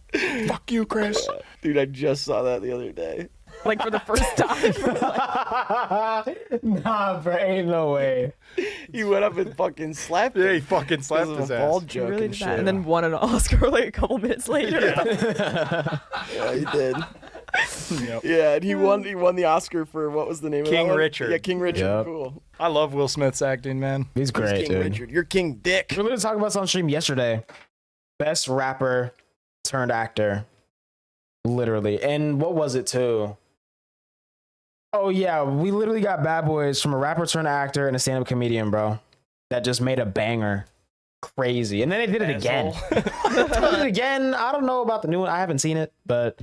Fuck you, Chris. Dude, I just saw that the other day. Like for the first time. Nah, bro, ain't no way. He went up and fucking slapped Yeah, him. he fucking slapped Because his of a bald ass. joke Really and did shit. that. And then won an Oscar like a couple minutes later. Yeah, he did. Yep. Yeah, and he won the Oscar for, what was the name of King that one? Richard. Yeah, King Richard. Yep. Cool. I love Will Smith's acting, man. He's He's great, King dude. Richard. You're King Dick. We were literally talking about this on stream yesterday. Best rapper turned actor. Literally. And what was it too? Oh yeah, we literally got Bad Boys from a rapper turned actor and a stand-up comedian, bro. That just made a banger. Crazy. And then they did it again. They did it again. I don't know about the new one. I haven't seen it, but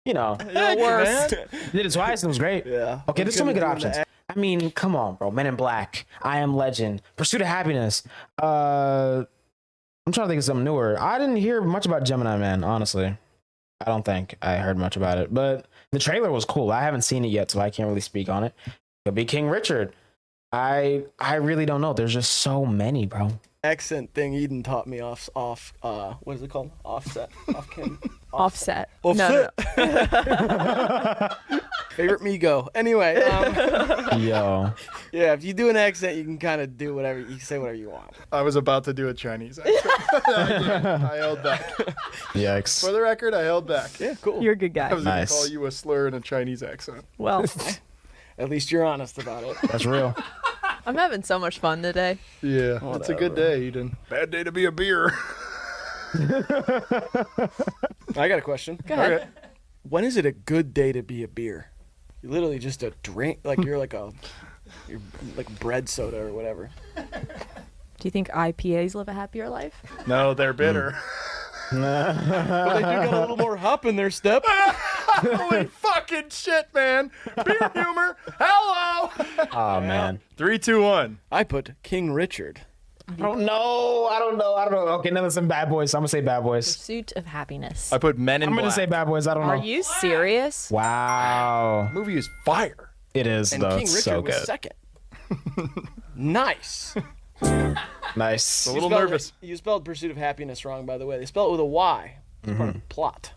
you know. The worst. Did it twice and it was great. Yeah. Okay, there's so many good Couldn't do options. that. I mean, come on, bro. Men in Black, I Am Legend, Pursuit of Happiness, I'm trying to think of something newer. I didn't hear much about Gemini Man, honestly. I don't think I heard much about it, but the trailer was cool. I haven't seen it yet, so I can't really speak on it. Could be King Richard. I really don't know. There's just so many, bro. Accent thing Eden taught me off what is it called? Offset. Offset. Offset. No. Favorite Migo. Anyway, Yo. yeah, if you do an accent, you can kind of do whatever, you can say whatever you want. I was about to do a Chinese accent. I held back. Yikes. For the record, I held back. Yeah, cool. You're a good guy. I was going Nice. to call you a slur in a Chinese accent. Well, At least you're honest about it. That's real. I'm having so much fun today. Yeah, it's a good day, Eden. Bad day to be a beer. I got a question. Go ahead. Okay. When is it a good day to be a beer? You're literally just a drink, like you're like bread soda or whatever. Do you think IPAs live a happier life? No, they're bitter. But they do got a little more hop in their step. Holy fucking shit, man. Beer humor. Hello. Oh, man. 3, 2, 1. I put King Richard. I don't know. Okay, now listen, Bad Boys. I'm going to say Bad Boys. Pursuit of happiness. I put Men in I'm Black. going to say Bad Boys. I don't know. Are you serious? Wow. The movie is fire. It is, And though. King It's Richard so was good. second. Nice. Nice. A little spelled nervous. You spelled Pursuit of Happiness wrong, by the way. They spelled it with a Y. It's part of plot.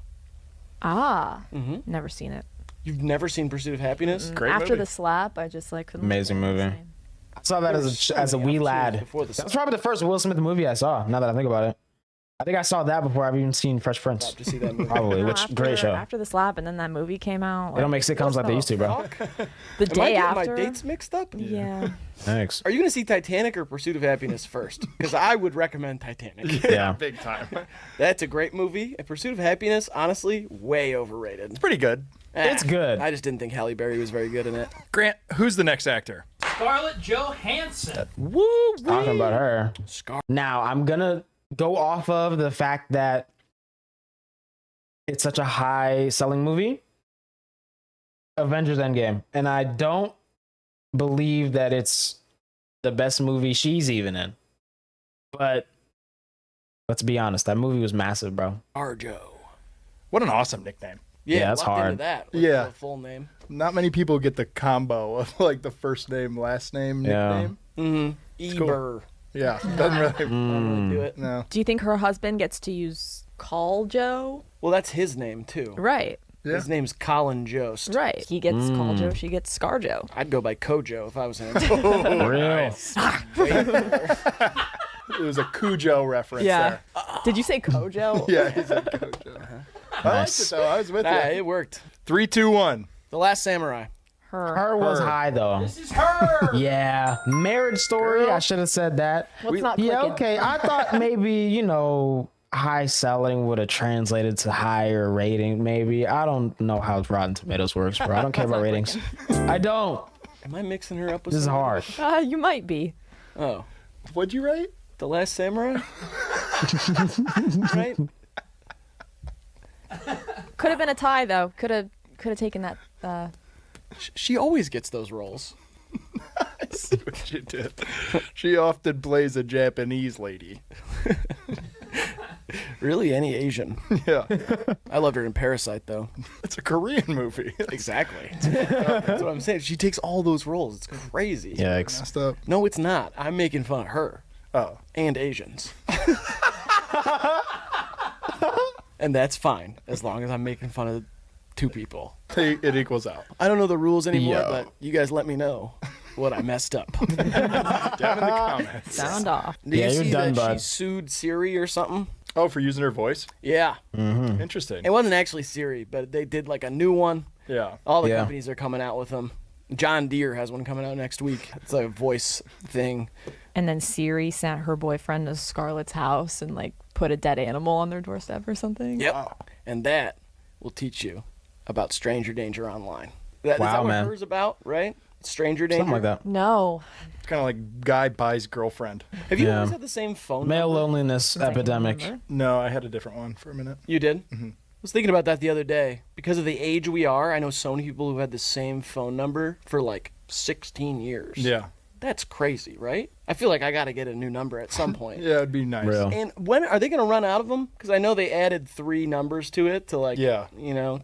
Ah, never seen it. You've never seen Pursuit of Happiness? Great After movie. the slap, I just like couldn't. Amazing look at it the movie. same. I saw that as a wee opportunities lad. before the That's probably the first Will Smith movie I saw, now that I think about it. I think I saw that before I've even seen Fresh Prince. to see that movie. Probably, No, which great show. After the slap, and then that movie came out. They don't make sitcoms like they used to, bro. The Am I day getting after. my dates mixed up? Yeah. Thanks. Are you going to see Titanic or Pursuit of Happiness first? Because I would recommend Titanic. Yeah. Big time. That's a great movie. And Pursuit of Happiness, honestly, way overrated. Pretty good. It's good. I just didn't think Halle Berry was very good in it. Grant, who's the next actor? Scarlett Johansson. Woo! Talking about her. Now, I'm going to go off of the fact that it's such a high selling movie. Avengers Endgame. And I don't believe that it's the best movie she's even in. But let's be honest, that movie was massive, bro. Arjo. What an awesome nickname. Yeah, that's locked into hard. that. Yeah. The full name. Not many people get the combo of like the first name, last name, Yeah. nickname. Mm-hmm. cool. Eber. Yeah, doesn't really. Don't really do it. No. Do you think her husband gets to use Call Joe? Well, that's his name, too. Right. Yeah. His name's Colin Jost. Right. He gets Call Joe. She gets Scar Joe. I'd go by Kojo if I was him. Real. It was a Cujo reference there. Did you say Kojo? Yeah, he said Cujo. I liked it though. I was with Nah, you. it worked. 3, 2, 1. The Last Samurai. Her was high, though. This is her. Yeah. Marriage Story. I should have said that. What's not Yeah, clicking? okay. I thought maybe, high selling would have translated to higher rating, maybe. I don't know how Rotten Tomatoes works, bro. I don't care about ratings. I don't. Am I mixing her up with This is someone? hard. You might be. Oh. What'd you write? The Last Samurai? Right? Could have been a tie though. Could have taken that. She always gets those roles. I see what she did. She often plays a Japanese lady. Really, any Asian. Yeah, I loved her in Parasite, though. it's a Korean movie. Exactly. That's what I'm saying. She takes all those roles. It's crazy. Yikes. Messed up. No, it's not. I'm making fun of her Oh, and Asians. And that's fine, as long as I'm making fun of two people. it equals out. I don't know the rules anymore, Yo. but you guys let me know what I messed up. Down in the comments. Sound off. Did Yeah, you you're see done, that she bud. sued Siri or something? Oh, for using her voice? Yeah. Interesting. It wasn't actually Siri, but they did like a new one. Yeah. All the Yeah. companies are coming out with them. John Deere has one coming out next week. It's a voice thing. And then Siri sent her boyfriend to Scarlett's house and like put a dead animal on their doorstep or something. Yep. And that will teach you about stranger danger online. Is Wow, that what man. hers about, right? Stranger danger. Something like that. No. It's kind of like guy buys girlfriend. Have you Yeah. always had the same phone Male number? loneliness epidemic. Remember? No, I had a different one for a minute. You did? I was thinking about that the other day. Because of the age we are, I know so many people who had the same phone number for like 16 years. Yeah. That's crazy, right? I feel like I got to get a new number at some point. Yeah, it'd be nice. Real. And when are they going to run out of them? Because I know they added 3 numbers to it to like,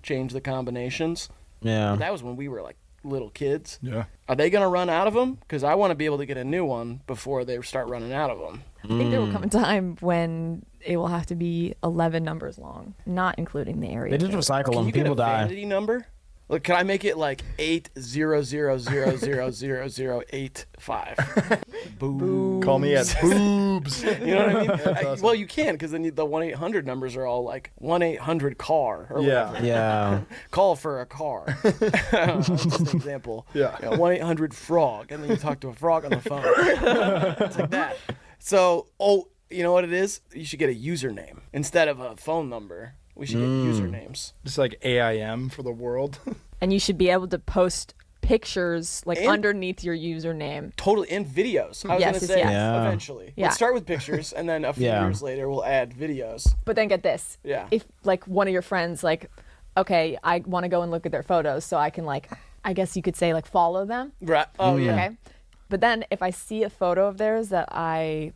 change the combinations. Yeah. That was when we were like little kids. Yeah. Are they going to run out of them? Because I want to be able to get a new one before they start running out of them. I think there will come a time when it will have to be 11 numbers long, not including the area. They just recycle Can them. you get People a die. vanity number? Look, can I make it like 800000085? Boo. Call me at boobs. You know what I mean? Well, you can, because then the 1-800 numbers are all like 1-800-CAR or whatever. Yeah. Call for a car. That's just an example. Yeah. 1-800-FROG, and then you talk to a frog on the phone. It's like that. So, you know what it is? You should get a username instead of a phone number. We should get usernames. Just like AIM for the world. And you should be able to post pictures like And- underneath your username. Totally, in videos. I was Yes, going to yes, say, yes. Yeah. eventually. Yeah. Let's start with pictures, and then a few Yeah. years later, we'll add videos. But then get this. Yeah. If like one of your friends like, okay, I want to go and look at their photos so I can like, I guess you could say like follow them. Right. Oh, yeah. Okay. But then if I see a photo of theirs that I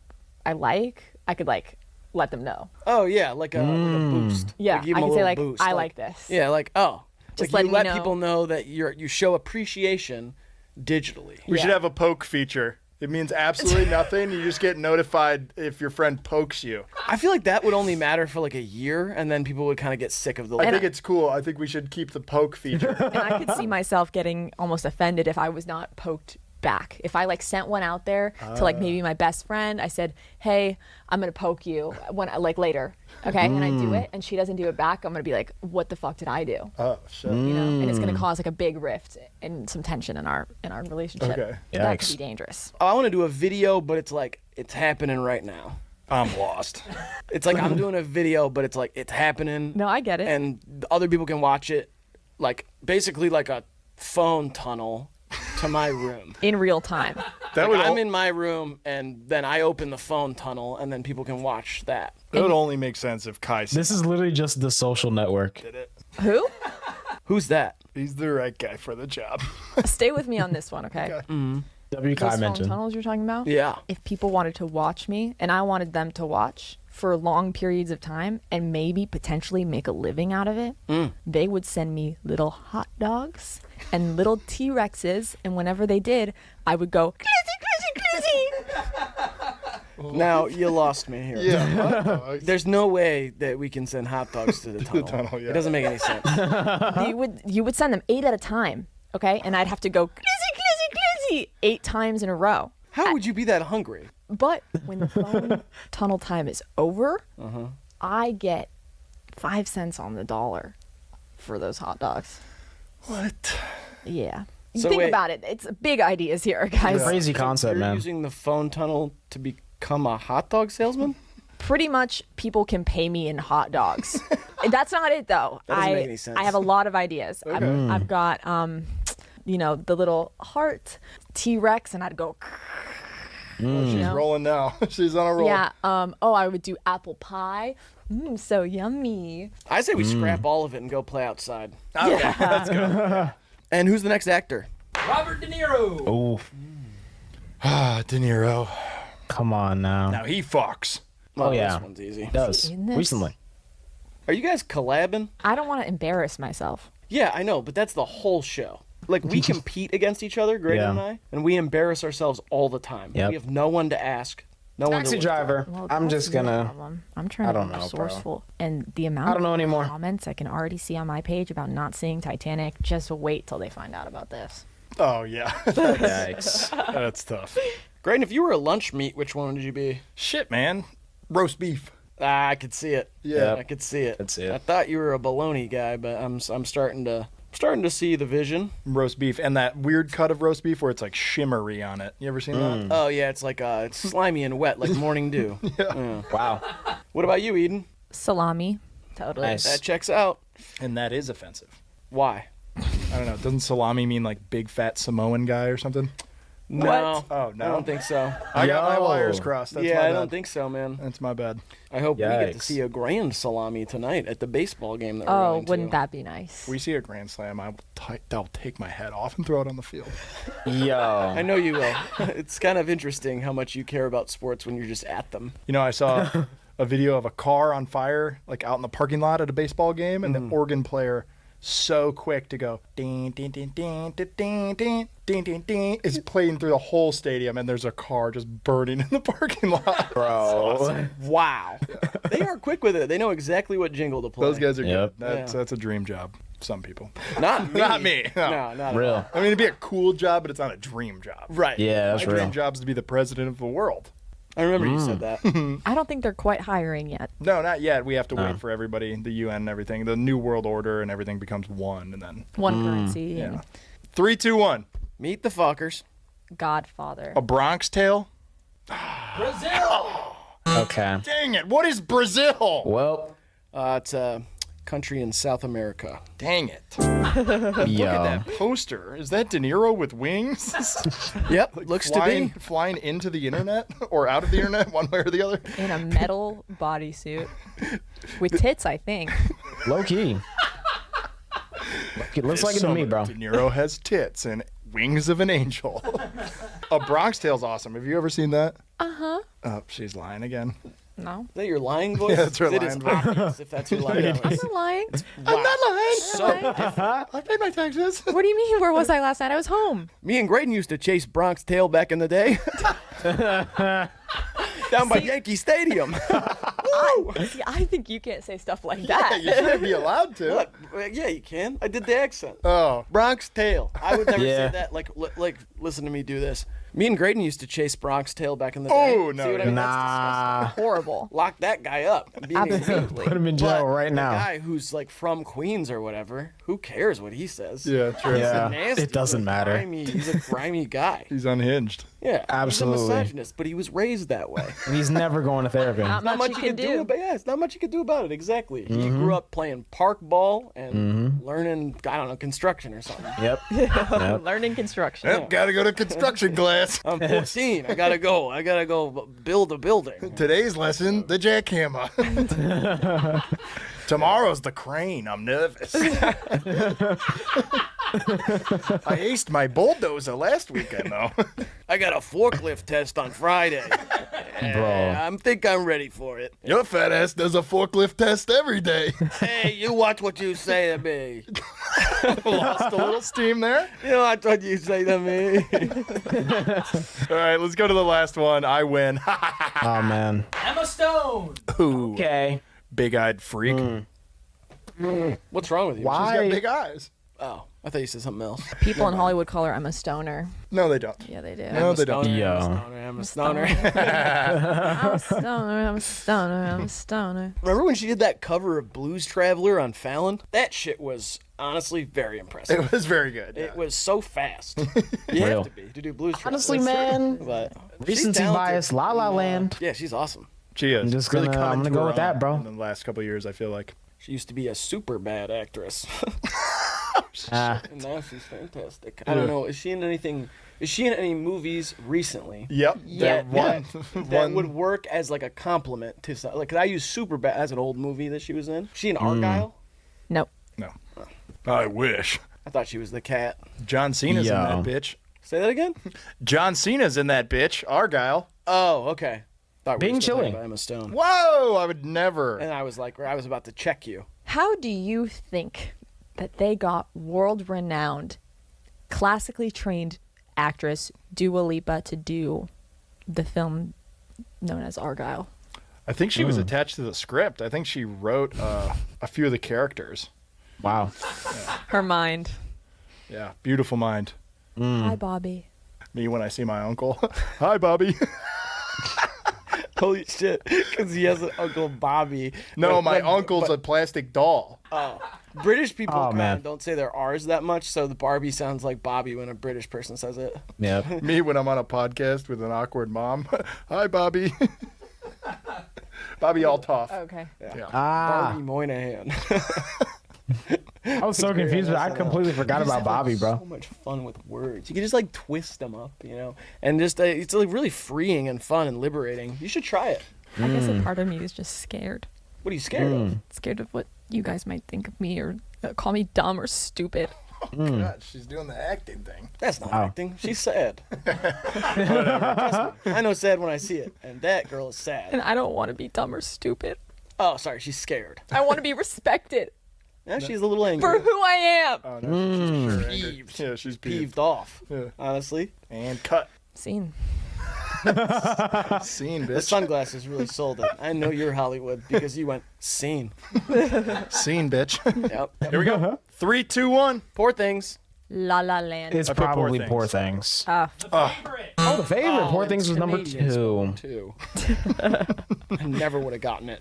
like, I could like let them know. Oh, yeah, like a boost. Yeah, Like, give I them a can say little like, boost. I like this. Yeah, like, Just like letting you you let know. people know that you show appreciation digitally. We Yeah. should have a poke feature. It means absolutely nothing. You just get notified if your friend pokes you. I feel like that would only matter for like a year, and then people would kind of get sick of the. I think it's cool. I think we should keep the poke feature. And I could see myself getting almost offended if I was not poked back. If I like sent one out there to like maybe my best friend, I said, "Hey, I'm gonna poke you when like later, okay?" And I do it, and she doesn't do it back. I'm gonna be like, "What the fuck did I do?" Oh shit. You know, and it's gonna cause like a big rift and some tension in our relationship. Okay. That Yikes. could be dangerous. I want to do a video, but it's like it's happening right now. I'm lost. It's like I'm doing a video, but it's like it's happening. No, I get it. And other people can watch it, like basically like a phone tunnel to my room. In real time. That Like, would I'm in my room, and then I open the phone tunnel, and then people can watch that. that would only make sense if Kai said This is literally just the social network. it. Who? Who's that? He's the right guy for the job. Stay with me on this one, okay? W. Kai Those phone mentioned. tunnels you're talking about? Yeah. If people wanted to watch me and I wanted them to watch for long periods of time and maybe potentially make a living out of it, they would send me little hot dogs and little T-Rexes, and whenever they did, I would go, "Glizzy, glizzy, glizzy." Now you lost me here. Yeah. There's no way that we can send hot dogs to the tunnel. tunnel, yeah. It doesn't make any sense. You would send them 8 at a time, okay? And I'd have to go, "Glizzy, glizzy, glizzy," 8 times in a row. How would you be that hungry? But when the phone tunnel time is over, I get 5 cents on the dollar for those hot dogs. What? Yeah. So Think wait. about it. It's big ideas here, guys. Crazy concept, You're man. using the phone tunnel to become a hot dog salesman? Pretty much people can pay me in hot dogs. That's not it, though. That doesn't make any sense. I have a lot of ideas. I've got, the little heart T-Rex, and I'd go, She's rolling now. She's on a roll. yeah. I would do apple pie. So yummy. I say we scrap all of it and go play outside. Okay, let's go. And who's the next actor? Robert De Niro. Oh, Ah, De Niro. come on now. Now he fucks. Well, yeah. This one's easy. Does Seen this? recently. Are you guys collabing? I don't want to embarrass myself. Yeah, I know, but that's the whole show. Like, we compete against each other, Grady Yeah. and I, and we embarrass ourselves all the time. Yep. We have no one to ask. No one Taxi to driver. Well, I'm that's just your gonna. problem. I'm trying I to don't be know, bro. resourceful, and the amount I don't know of anymore. comments I can already see on my page about not seeing Titanic. Just wait till they find out about this. Oh yeah. Yikes. That's tough. Graydon, if you were a lunch meat, which one would you be? Shit, man. Roast beef. Ah, I could see it. Yeah. I could see it. Could see it. I thought you were a bologna guy, but I'm starting to see the vision. Roast beef. And that weird cut of roast beef where it's like shimmery on it. You ever seen that? Oh yeah, it's like it's slimy and wet, like morning dew. Yeah. Wow. What about you, Eden? Salami. Totally. Nice. That checks out. And that is offensive. Why? I don't know. Doesn't salami mean like big fat Samoan guy or something? No. Oh, no? I don't think so. I got my Yo. wires crossed. That's yeah, my I bad. don't think so, man. That's my bad. I hope we get to Yikes. see a grand salami tonight at the baseball game that we're Oh, going to. wouldn't that be nice? If we see a grand slam, I'll take my head off and throw it on the field. Yo. I know you will. It's kind of interesting how much you care about sports when you're just at them. You know, I saw a video of a car on fire, like out in the parking lot at a baseball game, and the organ player so quick to go ding ding ding ding ding ding ding ding ding ding is playing through the whole stadium, and there's a car just burning in the parking lot. Bro. Wow. They are quick with it. They know exactly what jingle to play. Those guys are Yep. good. That's a dream job. Some people. Not me. Not me. No. No, not Real. at all. I mean, it'd be a cool job, but it's not a dream job. Right. Yeah, that's My real. dream job is to be the president of the world. I remember you said that. I don't think they're quite hiring yet. No, not yet. We have to wait for everybody, the UN and everything. The new world order and everything becomes one, and then One currency yeah. and 3, 2, 1. Meet the fuckers. Godfather. A Bronx Tale. Brazil. Okay. Dang it! What is Brazil? Well, It's a country in South America. Dang it! yo. Look at that poster. Is that De Niro with wings? Yep. Looks to be. Flying into the internet or out of the internet, one way or the other. In a metal bodysuit. With tits, I think. Low key. It looks like it to me, bro. De Niro has tits and wings of an angel. A Bronx Tale's awesome. Have you ever seen that? Uh-huh. Oh, she's lying again. No. Is that your lying voice? Yeah, that's her It is lying voice. obvious if that's your lying I'm voice. not lying. I'm not lying. So I paid my taxes. What do you mean? Where was I last night? I was home. me and Graydon used to chase Bronx Tale back in the day. Down by Yankee Stadium. See, I think you can't say stuff like that. You shouldn't be allowed to. What? Yeah, you can. I did the accent. Oh, Bronx Tale. I would never Yeah. say that. Like, listen to me do this. Me and Graydon used to chase Bronx Tale back in the day. Oh, no, See what I mean? That's Nah. Horrible. lock that guy up. Absolutely. Put him in jail right The now. guy who's like from Queens or whatever, who cares what he says? yeah, true. Yeah. Nasty. It doesn't He's a matter. He's a grimy guy. He's unhinged. Yeah, Absolutely. He's a misogynist, but he was raised that way. And he's never going to therapy. Not Not much you you can could do do. about it's not much you could do about it. Exactly. He Mm-hmm. grew up playing park ball and learning, I don't know, construction or something. Yep. Learning construction. Yep, gotta go to construction class. I'm 14. I gotta go. I gotta go build a building. Today's lesson, the jackhammer. Tomorrow's the crane. I'm nervous. I aced my bulldozer last weekend, though. I got a forklift test on Friday. Bro. I think I'm ready for it. Your fat ass does a forklift test every day. Hey, you watch what you say to me. Lost a little steam there. You watch what you say to me. All right, let's go to the last one. I win. Oh, man. Emma Stone. Ooh, Okay. big-eyed freak. What's wrong with you? She's got Why? big eyes. Oh, I thought you said something else. People in Hollywood call her Emma Stoner. No, they don't. Yeah, they do. No, they don't. I'm a stoner. I'm a stoner. I'm a stoner. I'm a stoner. Remember when she did that cover of Blues Traveler on Fallon? That shit was honestly very impressive. It was very good. It was so fast. You Real. have to be to do Blues Traveler. Honestly, man. But she's Recency talented. bias, La La Land. Yeah, she's awesome. She is. I'm just really gonna- coming I'm gonna to go her with that, own bro. In the last couple of years, I feel like. She used to be a super bad actress. Ah, And now she's fantastic. I don't know. Is she in anything? Is she in any movies recently? Yep. Yeah. One. That would work as like a compliment to some, like, 'cause I use super bad as an old movie that she was in. She in Argyle? Nope. No. I wish. I thought she was the cat. John Cena's in Yo. that bitch. Say that again? John Cena's in that bitch. Argyle. Oh, okay. Thought we Bing were still talking Chilling. about Emma Stone. Whoa! I would never. And I was about to check you. How do you think that they got world-renowned, classically trained actress Dua Lipa to do the film known as Argyle? I think she was attached to the script. I think she wrote a few of the characters. wow. Her mind. Yeah, beautiful mind. Hi, Bobby. Me when I see my uncle. Hi, Bobby. Holy shit. Because he has an Uncle Bobby. No, my uncle's a plastic doll. British people Oh, kinda man. don't say their R's that much, so the Barbie sounds like Bobby when a British person says it. Yep. Me when I'm on a podcast with an awkward mom. Hi, Bobby. Bobby all tough. Okay. Ah. Barbie Moynihan. I was so confused, but I completely forgot about Bobby, bro. So much fun with words. You can just like twist them up, you know, and just it's like really freeing and fun and liberating. You should try it. I guess a part of me is just scared. What are you scared of? Scared of what you guys might think of me or call me dumb or stupid. Oh, God, she's doing the acting thing. That's not acting. She's sad. Whatever. I know sad when I see it, and that girl is sad. And I don't want to be dumb or stupid. Oh, sorry, she's scared. I want to be respected Yeah, she's a little angry. for who I am. Oh, no, she's sure Peeved. Yeah, she's peeved. Peeved off. Yeah. Honestly, And cut. Scene. Scene, the bitch. sunglasses really sold it. I know you're Hollywood because you went scene. Scene, bitch. Yep. Here we go. 3, 2, 1. Poor things. La La Land. It's I put Poor probably Poor Things. Things. Favorite. Oh, the favorite. Poor Things was number Canadians 2. Too. I never would have gotten it.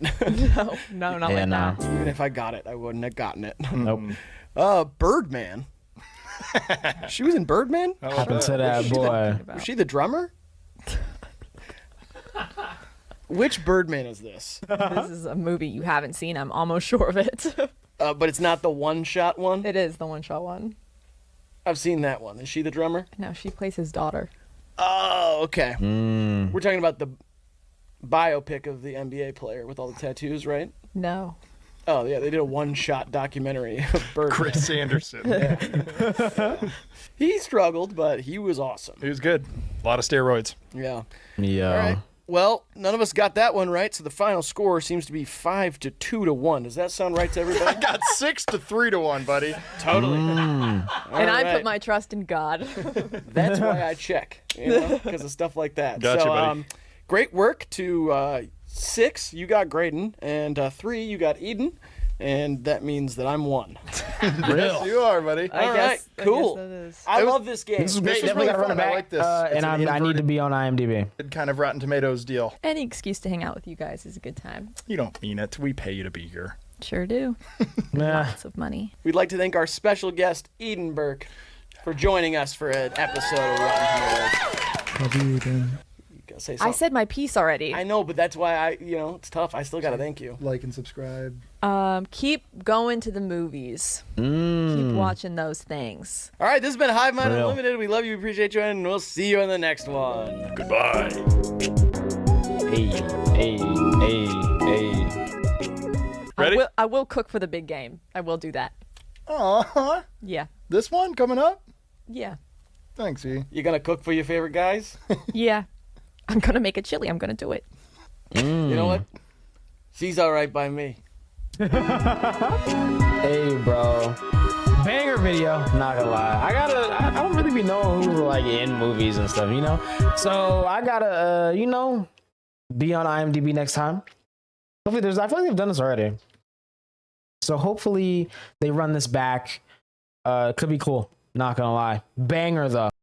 no, not Yeah, like no. that. Even if I got it, I wouldn't have gotten it. Nope. Birdman. She was in Birdman? Happened to that boy. Was she the drummer? Which Birdman is this? This is a movie you haven't seen. I'm almost sure of it. But it's not the one-shot one? It is the one-shot one. I've seen that one. Is she the drummer? No, she plays his daughter. Oh, okay. Mm. We're talking about the biopic of the NBA player with all the tattoos, right? No. Oh, yeah, they did a one-shot documentary of Birdman. Chris Anderson. He struggled, but he was awesome. He was good. A lot of steroids. Yeah. Yeah. All right. Well, none of us got that one right, so the final score seems to be 5 to 2 to 1. Does that sound right to everybody? Got 6 to 3 to 1, buddy. Totally. And I right. put my trust in God. That's why I check, you know, because of stuff like that. Gotcha, so, buddy. Great work to 6, you got Graydon, and 3, you got Eden, and that means that I'm 1. Yes, you are, buddy. All right, cool. I guess that is. I love this game. This is great. This was Definitely really gotta run it fun. I back. like this. It's And an I need to be on IMDb. Kind of Rotten Tomatoes deal. Any excuse to hang out with you guys is a good time. You don't mean it. We pay you to be here. Sure do. Nah. Lots of money. We'd like to thank our special guest, Eden Burke, for joining us for an episode of Rotten Tomatoes. You gotta say I something. said my piece already. I know, but that's why it's tough. I still gotta thank you. Like and subscribe. Keep going to the movies. Keep watching those things. All right, this has been Hive Mind Real. Unlimited. We love you, appreciate you, and we'll see you in the next one. Goodbye. Hey. Ready? I will cook for the big game. I will do that. Aw. Yeah. This one coming up? Yeah. Thanks, E. You gonna cook for your favorite guys? Yeah. I'm going to make a chili. I'm going to do it. You know what? She's all right by me. Hey, bro. Banger video. Not gonna lie. I don't really be knowing who's like in movies and stuff, you know? So I gotta, be on IMDb next time. Hopefully I feel like they've done this already. So hopefully they run this back. Could be cool. Not gonna lie. Banger though.